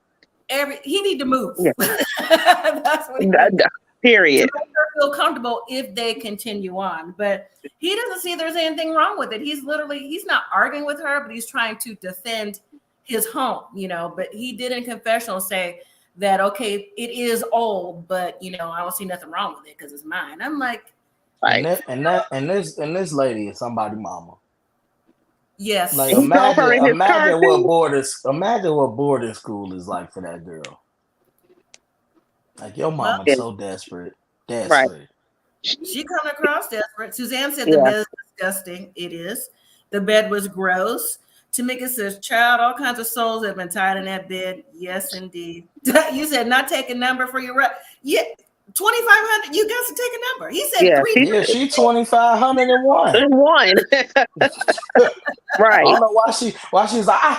He need to move. Yeah. That's what he needs. Period. To make her feel comfortable if they continue on. But he doesn't see there's anything wrong with it. He's not arguing with her, but he's trying to defend his home, you know. But he did in confessional say that, okay, it is old, but you know, I don't see nothing wrong with it because it's mine. I'm like, and this lady is somebody's mama. Yes. Like imagine what boarding school is like for that girl. Like your mama's so desperate. Right. She come across desperate. Suzanne said the bed is disgusting. It is. The bed was gross. Tamika says, child, all kinds of souls have been tied in that bed. Yes, indeed. You said not take a number for your yeah. 2,500. You got to take a number. He said 3. Yeah, she 2,501. Right. I don't know why she's like,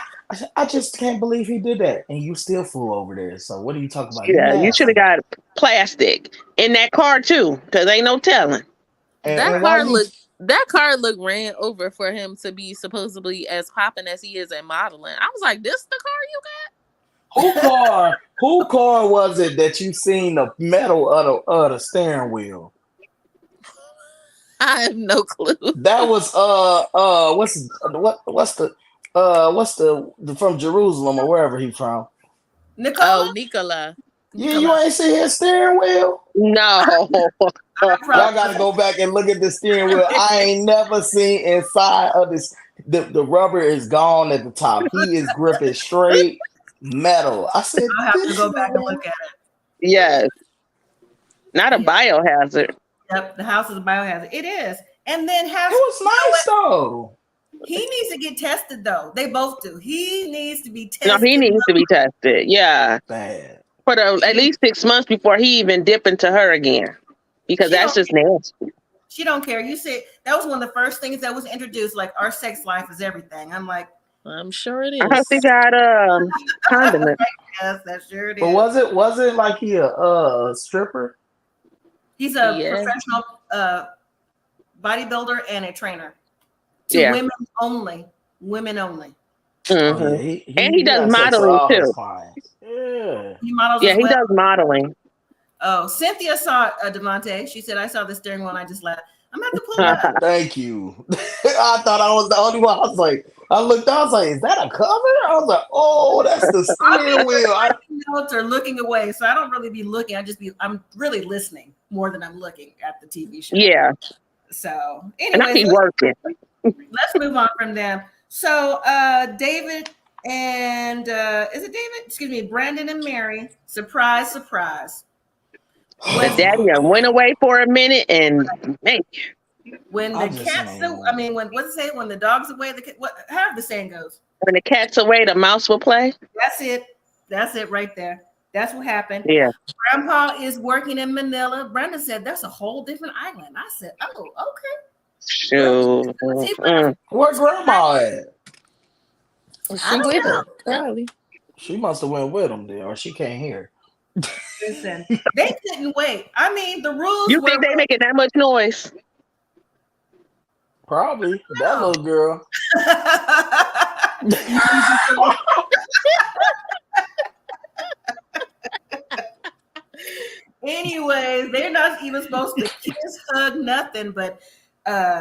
I just can't believe he did that. And you still flew over there. So what are you talking about? Yeah, you should have got plastic in that car too, because ain't no telling. That car looked ran over for him to be supposedly as popping as he is at modeling. I was like, this the car you got? Who car was it that you seen the metal of the steering wheel? I have no clue. That was what's the from Jerusalem or wherever he from? Nicola. Yeah, you ain't see his steering wheel? No. Y'all gotta go back and look at the steering wheel. I ain't never seen inside of this. The rubber is gone at the top. He is gripping straight metal. I said, I'll have to go back and look at it. Yes. Not a biohazard. Yep, the house is a biohazard. It is. And then it was nice though. He needs to get tested though. They both do. He needs to be No, tested. he needs to be tested. Yeah. Bad. For at least 6 months before he even dip into her again. Because that's just nasty. She don't care. You said that was one of the first things that was introduced, like our sex life is everything. I'm like, I'm sure it is. I hope he got condiment. Yes, that sure it is. But was it like he a stripper? He's a professional bodybuilder and a trainer. To women only. Women only. Mm-hmm. Oh, yeah, and he does modeling too. Yeah. He models he as well. does modeling. Oh, Cynthia saw Devontae. She said, I saw the steering wheel and I just laughed. I'm going to have to pull that up. Thank you. I thought I was the only one. I was like, I looked, I was like, is that a cover? I was like, oh, that's the steering wheel. Notes are looking away, so I don't really be looking. I'm really listening more than I'm looking at the TV show. Yeah. So, and I anyways, keep working. Let's move on from them. So, David and is it David? Excuse me, Brandon and Mary. Surprise, surprise. The daddy went away for a minute, and man, when the cat's, what's it say? When the dog's away, how the saying goes? When the cat's away, the mouse will play. That's it. That's it right there. That's what happened. Yeah. Grandpa is working in Manila. Brandon said that's a whole different island. I said, oh, okay. Shoot. Where grandma at? She with him. Probably. She must have went with him there, or she can't hear. Listen, they couldn't wait. I mean, the rules. You think they making that much noise? Probably. That little girl. Anyways, they're not even supposed to kiss, hug, nothing. But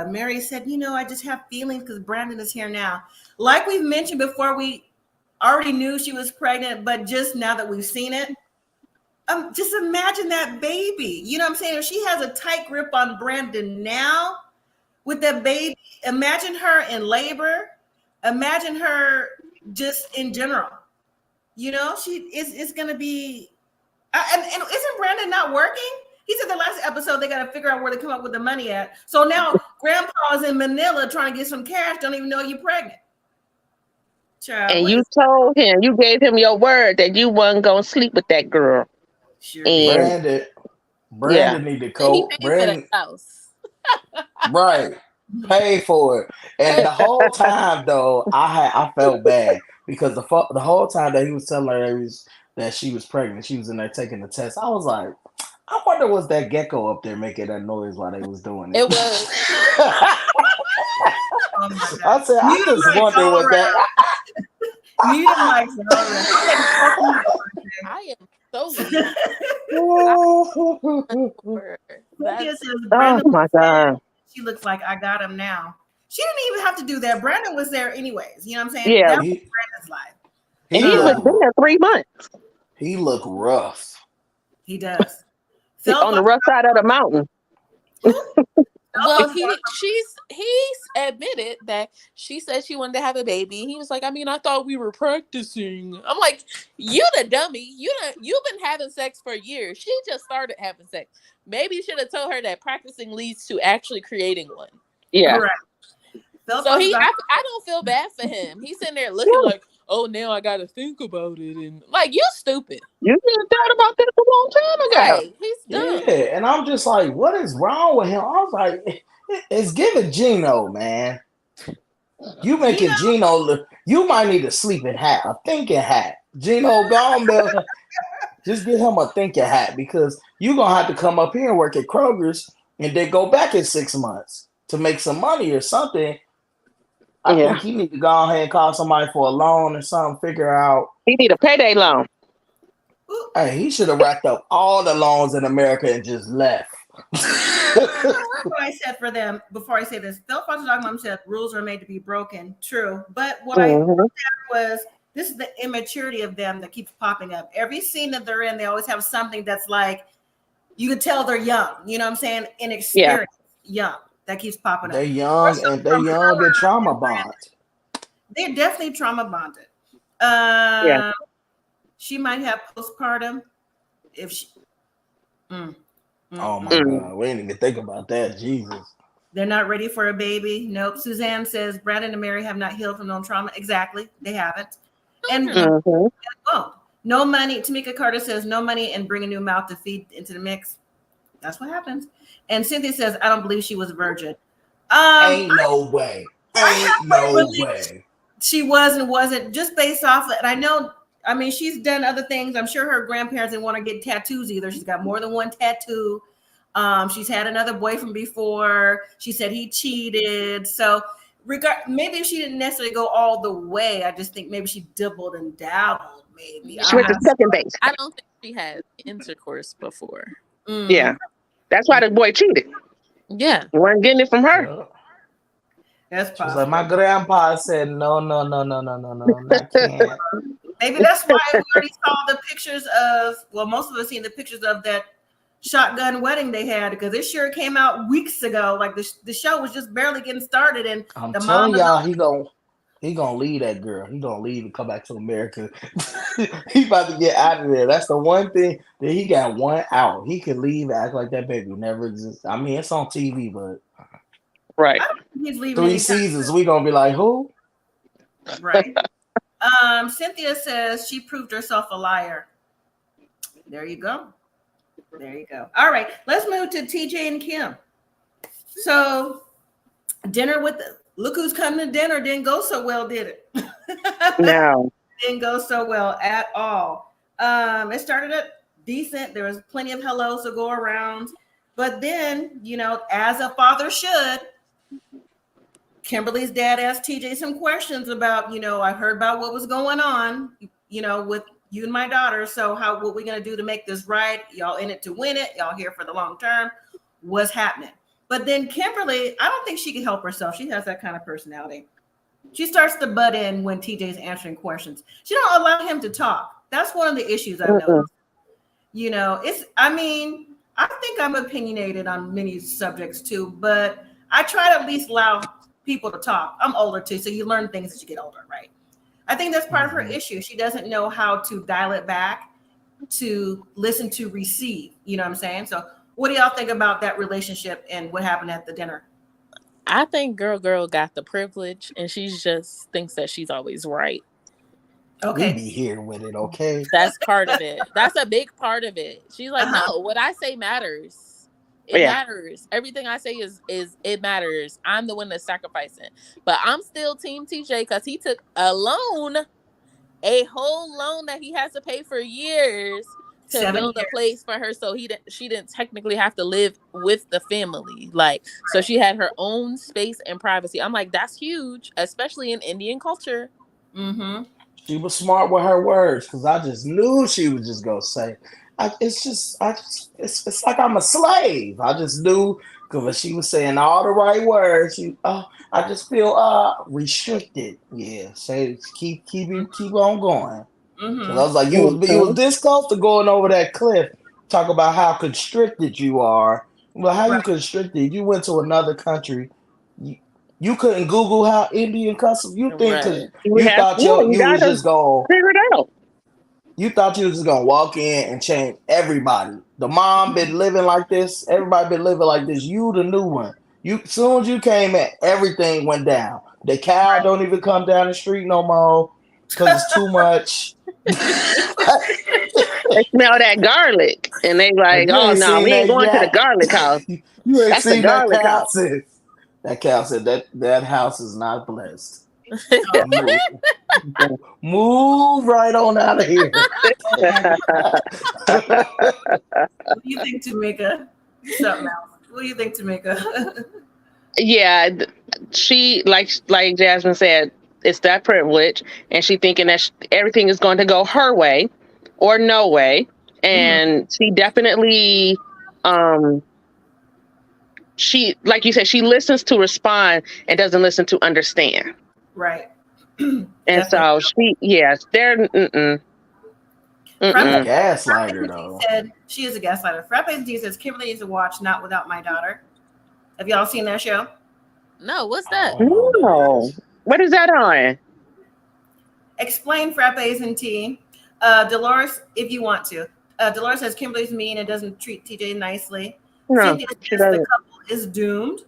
Mary said, I just have feelings because Brandon is here now. Like we've mentioned before, we already knew she was pregnant, but just now that we've seen it, just imagine that baby. You know what I'm saying? If she has a tight grip on Brandon now with that baby, imagine her in labor. Imagine her just in general. It's going to be. And isn't Brandon not working? He said the last episode they got to figure out where to come up with the money at. So now Grandpa's in Manila trying to get some cash. Don't even know you're pregnant. Child, and you told him, you gave him your word that you wasn't gonna sleep with that girl. Sure. And Brandon need to cope. Brandon house. Right. Pay for it. And the whole time though, I felt bad because the whole time that he was telling her that she was pregnant, she was in there taking the test. I was like, I wonder was that gecko up there making that noise while they was doing it. It was. I said, I just wonder what that. Mute mics I am so oh my God. She looks like I got him now. She didn't even have to do that. Brandon was there anyways. You know what I'm saying? Yeah. That was Brandon's life. And he was there 3 months. He looked rough. He does. On the rough side of the mountain. Well, he's admitted that she said she wanted to have a baby. He was like, I thought we were practicing. I'm like, you the dummy. You've been having sex for years. She just started having sex. Maybe you should have told her that practicing leads to actually creating one. Yeah. Right. So I don't feel bad for him. He's sitting there looking like, oh, now I got to think about it. And like, you're stupid. You should have thought about this a long time ago. Right. He's dumb. Yeah, and I'm just like, what is wrong with him? I was like, it's giving Geno, man. You making Geno look. You might need a sleeping hat, a thinking hat. Geno, gone, just get him a thinking hat because you're gonna have to come up here and work at Kroger's and then go back in 6 months to make some money or something. I think he need to go ahead and call somebody for a loan or something. Figure out. He need a payday loan. Hey, he should have racked up all the loans in America and just left. What I said for them before I say this, Phil Fox's dog mom said rules are made to be broken. True, but what I said was this is the immaturity of them that keeps popping up. Every scene that they're in, they always have something that's like you can tell they're young. You know what I'm saying? Inexperienced, young. That keeps popping up. They're young and they're trauma bonded. They're definitely trauma bonded. She might have postpartum if she. Oh my God, we didn't even think about that. Jesus. They're not ready for a baby. Nope. Suzanne says Brandon and Mary have not healed from no trauma. Exactly. They haven't. And no money. Tamika Carter says no money and bring a new mouth to feed into the mix. That's what happens. And Cynthia says, I don't believe she was a virgin. Ain't no way. Ain't no way. She wasn't just based off of it. And I know, I mean, she's done other things. I'm sure her grandparents didn't want to get tattoos either. She's got more than one tattoo. She's had another boyfriend before. She said he cheated. So maybe she didn't necessarily go all the way. I just think maybe she dibbled and dabbled. Maybe she went to second base. I don't think she had intercourse before. Yeah, that's why the boy cheated. Yeah, he wasn't getting it from her. That's possible. Like my grandpa said, no, that can't. Maybe that's why we already saw the pictures of. Well, most of us seen the pictures of that shotgun wedding they had, because it sure came out weeks ago. Like the show was just barely getting started, and I'm the telling mom y'all, he gonna leave that girl. He gonna leave and come back to America. He about to get out of there. That's the one thing that he got one out. He can leave and act like that baby never exists. I mean, it's on TV, but right. He's leaving 3 seasons. We gonna be like, who? Right. Cynthia says she proved herself a liar. There you go. There you go. All right, let's move to TJ and Kim. So dinner with look who's coming to dinner didn't go so well, did it? No. Didn't go so well at all. It started up decent. There was plenty of hellos to go around. But then, as a father should, Kimberly's dad asked TJ some questions about, I heard about what was going on, with you and my daughter. So what we going to do to make this right? Y'all in it to win it. Y'all here for the long term. What's happening? But then Kimberly, I don't think she can help herself. She has that kind of personality. She starts to butt in when TJ's answering questions. She don't allow him to talk. That's one of the issues I've noticed. I think I'm opinionated on many subjects too, but I try to at least allow people to talk. I'm older too, so you learn things as you get older, right? I think that's part of her issue. She doesn't know how to dial it back, to listen, to receive. You know what I'm saying? So what do y'all think about that relationship and what happened at the dinner? I think girl got the privilege and she just thinks that she's always right. Okay. We be here with it, okay? That's part of it. That's a big part of it. She's like, no, what I say matters. It matters. Everything I say is it matters. I'm the one that's sacrificing. But I'm still Team TJ because he took a loan, a whole loan that he has to pay for years to build a place for her, so she didn't technically have to live with the family. So she had her own space and privacy. I'm like, that's huge, especially in Indian culture. Mm-hmm. She was smart with her words, because I just knew she was just gonna say, it's like I'm a slave. I just knew, because she was saying all the right words. I just feel restricted. Yeah, say keep on going. Mm-hmm. I was like, you was this close to going over that cliff. Talk about how constricted you are. Well, how you constricted? You went to another country. You couldn't Google how Indian customs. You think because you thought you was just gonna figure it out. You thought you was just gonna walk in and change everybody. The mom been living like this. Everybody been living like this. You the new one. Soon as you came in, everything went down. The cow don't even come down the street no more because it's too much. They smell that garlic and they like, oh no, we ain't going to the garlic house. You ain't That's seen the that garlic cow house. That cow said that house is not blessed. Move right on out of here. What do you think, Tamika? Something else. What do you think, Tamika? Yeah, she like Jasmine said, it's that privilege, and she thinking that everything is going to go her way or no way, and she definitely, she, like you said, she listens to respond and doesn't listen to understand. Right. And so they're gaslighter though. Said she is a gaslighter. Frappe D says Kimberly needs to watch Not Without My Daughter. Have y'all seen that show? No, what's that? No. What is that on? Explain Frappes and tea. Dolores, if you want to. Dolores says Kimberly's mean and doesn't treat TJ nicely. No, Cynthia she says doesn't. the couple is doomed.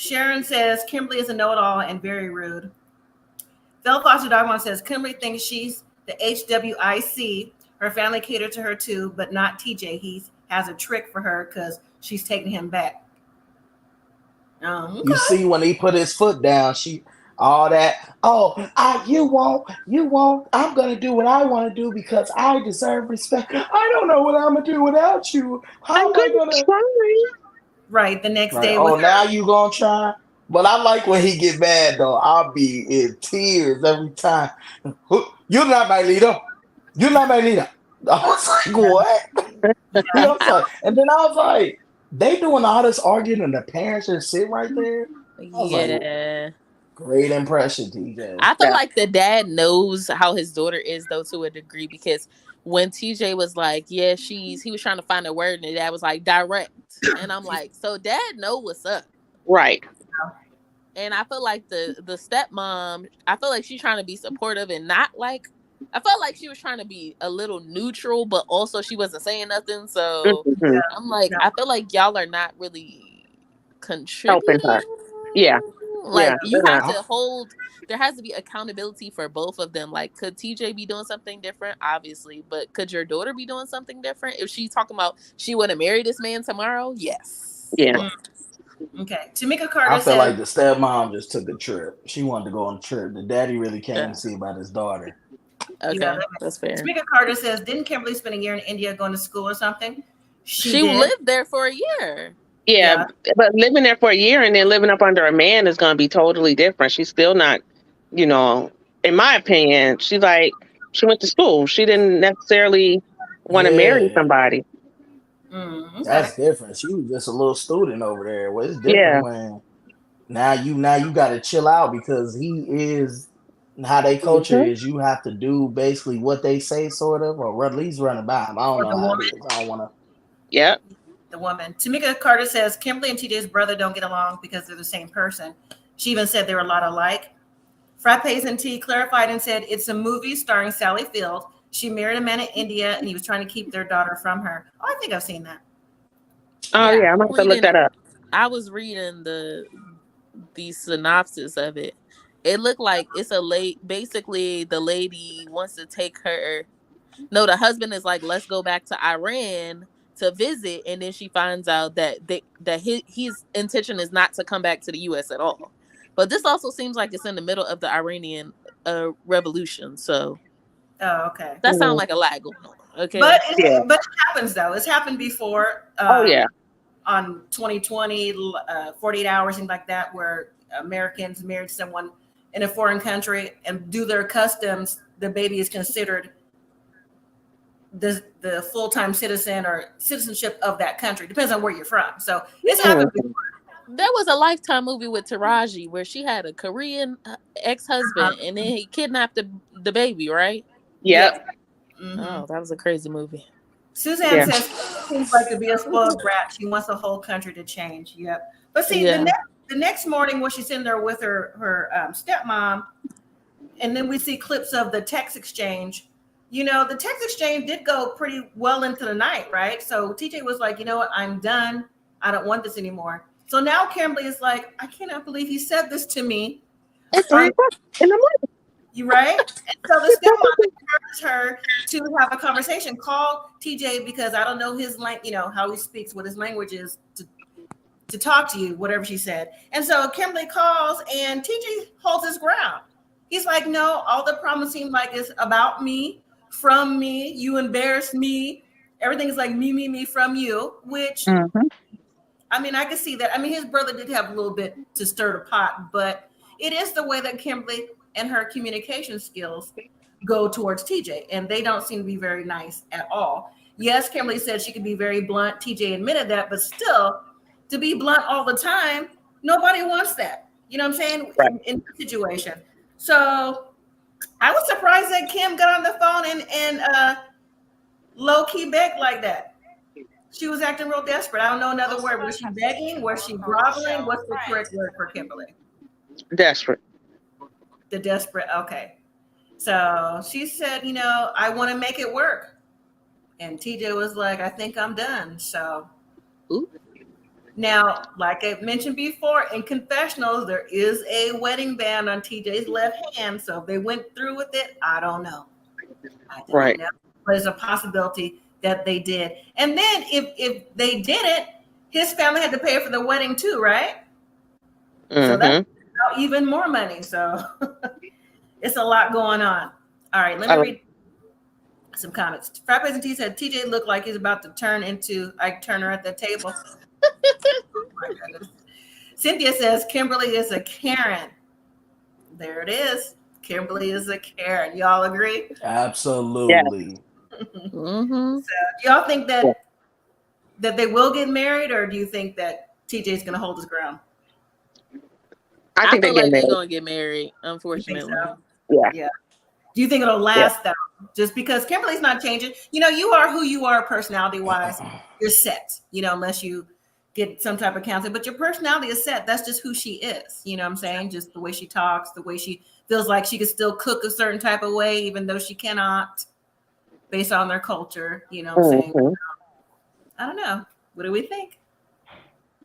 Sharon says Kimberly is a know-it-all and very rude. Phil Foster Dogman says Kimberly thinks she's the HWIC. Her family catered to her too, but not TJ. He has a trick for her because she's taking him back. Okay. You see, when he put his foot down, she all that. Oh, you won't. I'm gonna do what I want to do because I deserve respect. I don't know what I'm gonna do without you. How am I gonna? Right. The next day. Oh, now you gonna try? But I like when he get mad though. I'll be in tears every time. You're not my leader. You're not my leader. I was like, what? Yeah. And then I was like, they doing all this arguing and the parents just sit right there. Yeah. Like, great impression, TJ. I feel like the dad knows how his daughter is though to a degree, because when TJ was like, yeah, he was trying to find a word and the dad was like direct. And I'm like, so dad know what's up. Right. And I feel like the stepmom, I feel like she's trying to be supportive and not like, I felt like she was trying to be a little neutral, but also she wasn't saying nothing. So I'm like, I feel like y'all are not really contributing. Helping her. Yeah. Like you have to hold, there has to be accountability for both of them. Like, could TJ be doing something different? Obviously. But could your daughter be doing something different? If she's talking about she want to marry this man tomorrow? Yes. Yeah. Okay. Tamika Carter I feel said, like the stepmom just took a trip. She wanted to go on a trip. The daddy really came to see about his daughter. Okay, that's fair. Tamika Carter says, didn't Kimberly spend a year in India going to school or something? She lived there for a year. Yeah, but living there for a year and then living up under a man is going to be totally different. She's still not, in my opinion, she went to school. She didn't necessarily want to marry somebody. That's different. She was just a little student over there. Well, it's different when now you got to chill out because he is how they culture is. You have to do basically what they say, sort of, or at least run about him. I don't know how it is. I don't want to. Yeah. The woman. Tamika Carter says Kimberly and TJ's brother don't get along because they're the same person. She even said they're a lot alike. Frappes and T clarified and said it's a movie starring Sally Field. She married a man in India and he was trying to keep their daughter from her. Oh, I think I've seen that. Oh yeah, I'm gonna have to look that up. I was reading the synopsis of it. It looked like it's basically the lady wants to take her. No, the husband is like, let's go back to Iran to visit, and then she finds out that his intention is not to come back to the U.S. at all. But this also seems like it's in the middle of the Iranian revolution. So, okay, that sounds like a lot going on. Okay, but it happens though. It's happened before. On 2020, 48 hours, things like that, where Americans married someone in a foreign country and do their customs. The baby is considered the full-time citizen or citizenship of that country. Depends on where you're from. So it's happened before. There was a Lifetime movie with Taraji where she had a Korean ex-husband and then he kidnapped the baby, right? Yep. Oh, that was a crazy movie. Suzanne says seems like to be a spoiled brat. She wants the whole country to change. Yep. But see, the next morning when she's in there with her stepmom, and then we see clips of the text exchange. The text exchange did go pretty well into the night, right? So TJ was like, you know what? I'm done. I don't want this anymore. So now Kimberly is like, I cannot believe he said this to me. It's 3 o'clock in the morning. You right? And so the stepmom encouraged her to have a conversation. Call TJ because I don't know his how he speaks, what his language is to talk to you, whatever she said. And so Kimberly calls and TJ holds his ground. He's like, no, all the problems seem like it's about me, from me. You embarrassed me. Everything's like me from you, which I mean, I can see that. I mean, his brother did have a little bit to stir the pot, but it is the way that Kimberly and her communication skills go towards TJ, and they don't seem to be very nice at all. Yes, Kimberly said she could be very blunt. TJ admitted that, but still, to be blunt all the time, nobody wants that. You know what I'm saying? Right. In this situation. So I was surprised that Kim got on the phone and low-key begged like that. She was acting real desperate. I don't know another word. Was she begging? Was she groveling? What's the correct word for Kimberly? Desperate. The desperate. Okay. So she said, I want to make it work. And TJ was like, I think I'm done. So Now, like I mentioned before, in confessionals, there is a wedding band on TJ's left hand. So if they went through with it, I don't know. Right. Know. But there's a possibility that they did. And then if they didn't, his family had to pay for the wedding too, right? So that's even more money. So it's a lot going on. All right, let me read some comments. Frappes and T said TJ looked like he's about to turn into Ike Turner at the table. Oh my goodness. Cynthia says Kimberly is a Karen. There it is. Kimberly is a Karen. Y'all agree? Absolutely. So, do y'all think that they will get married, or do you think that TJ is going to hold his ground? I think feel like they're going to get married, unfortunately. So? Yeah. Do you think it'll last though? Just because Kimberly's not changing. You know, you are who you are personality-wise. You're set, you know, unless you get some type of counseling. But your personality is set. That's just who she is. You know what I'm saying? Just the way she talks, the way she feels like she can still cook a certain type of way, even though she cannot, based on their culture. You know what I'm saying? I don't know. What do we think?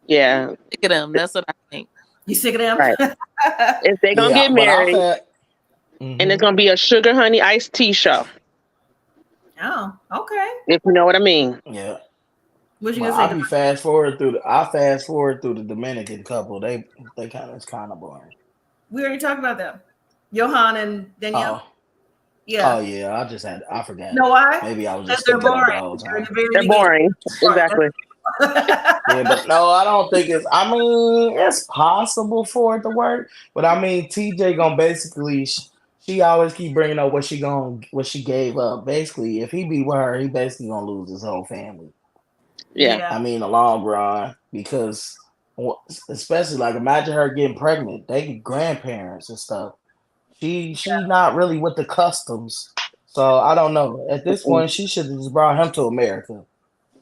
Yeah. Sick of them. That's what I think. You sick of them? Right. If they're going to get married, and it's going to be a sugar honey iced tea show. Oh, okay. If you know what I mean. Yeah. What you Well, gonna say? I fast forward through the Dominican couple. They it's kind of boring. We already talked about them. Yohan and Danielle. Yeah. Oh yeah, I forgot. Know why? Maybe I was just they're thinking boring. the whole time. They're boring. Exactly. Yeah, but no, I don't think it's. I mean, it's possible for it to work, but I mean, TJ gonna basically. She always keep bringing up what she gave up. Basically, if he be with her, he basically gonna lose his whole family. Yeah. I mean, the long run, because especially like imagine her getting pregnant. They grandparents and stuff. She's not really with the customs, so I don't know. At this point, she should have just brought him to America.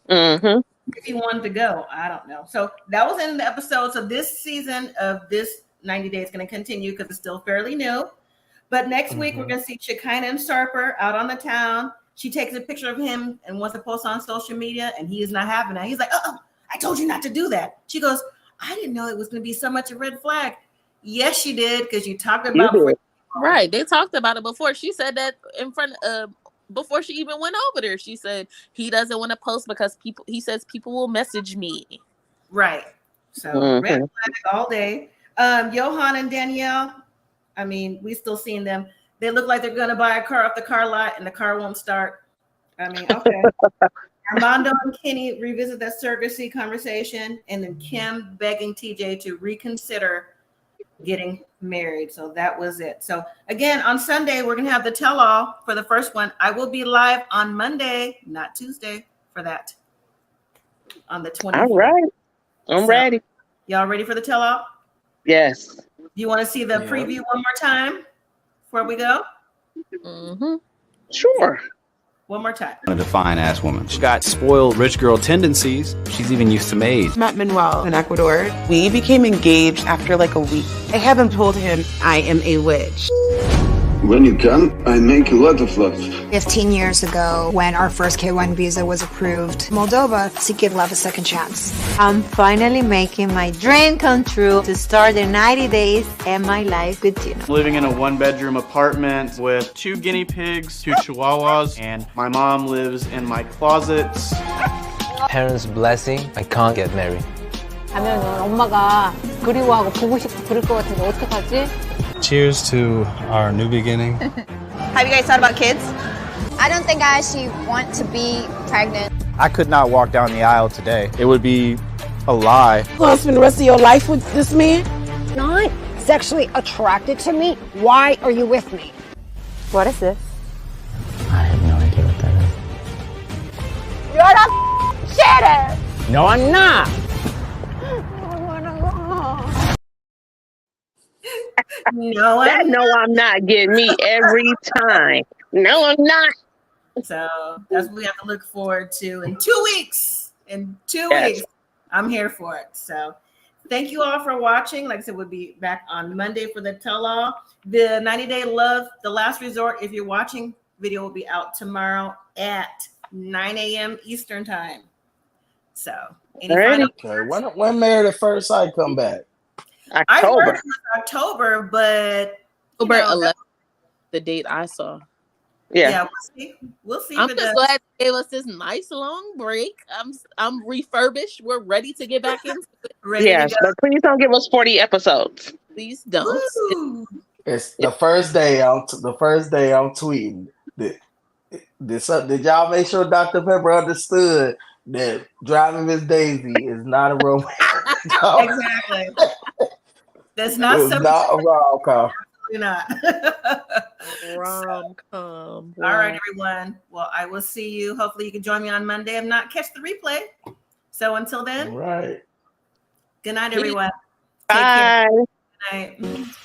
If he wanted to go, I don't know. So that was in the episode. So this season of this 90 Days is going to continue because it's still fairly new. But next week we're going to see Shekinah and Sharper out on the town. She takes a picture of him and wants to post on social media, and he is not having that. He's like, "Oh, I told you not to do that." She goes, "I didn't know it was going to be so much a red flag." Yes, you did, because you talked about it. Right. They talked about it before. She said that in front of before she even went over there. She said he doesn't want to post because he says people will message me. Right. So red flag all day. Yohan and Danielle, I mean, we still seeing them. They look like they're gonna buy a car off the car lot and the car won't start. I mean, okay. Armando and Kenny revisit that surrogacy conversation, and then Kim begging TJ to reconsider getting married. So that was it. So again, on Sunday, we're going to have the tell-all for the first one. I will be live on Monday, not Tuesday, for that. On the 24th. All right. I'm ready. Y'all ready for the tell-all? Yes. You want to see the preview one more time before we go? Sure. One more time. A fine ass woman. She's got spoiled rich girl tendencies. She's even used to maids. Met Manuel in Ecuador. We became engaged after like a week. I haven't told him I am a witch. When you come, I make a lot of love. 15 years ago, when our first K1 visa was approved, Moldova, to give love a second chance. I'm finally making my dream come true to start the 90 days and my life with Geno. Living in a one-bedroom apartment with 2 guinea pigs, 2 chihuahuas, and my mom lives in my closets. Parents' blessing, I can't get married. 가면은 엄마가 그리워하고 보고 싶고 그럴 것 같은데 어떡하지? Cheers to our new beginning. Have you guys thought about kids? I don't think I actually want to be pregnant. I could not walk down the aisle today. It would be a lie. You want to spend the rest of your life with this man? Not sexually attracted to me? Why are you with me? What is this? I have no idea what that is. You're the shitter! No, I'm not! No, I'm not getting me every time. No, I'm not. So that's what we have to look forward to in 2 weeks. In 2 weeks, I'm here for it. So thank you all for watching. Like I said, we'll be back on Monday for the tell-all. The 90-Day Love, The Last Resort, if you're watching, video will be out tomorrow at 9 a.m. Eastern time. So, any final? Okay, when Married at First Sight come back? I heard October. it was October, but October 11th, the date I saw. Yeah, we'll see. We'll see. I'm just glad they gave us this nice long break. I'm refurbished. We're ready to get back into it. Yes, but please don't give us 40 episodes. Please don't. It's the first day. I'm tweeting. Did y'all make sure Dr. Pepper understood that driving Miss Daisy is not a romance? Exactly. That's not It's something. not a rom-com. Absolutely not. Rom-com. All right, everyone. Well, I will see you. Hopefully, you can join me on Monday. If not, catch the replay. So until then, right. Good night, everyone. Bye. Take care. Good night.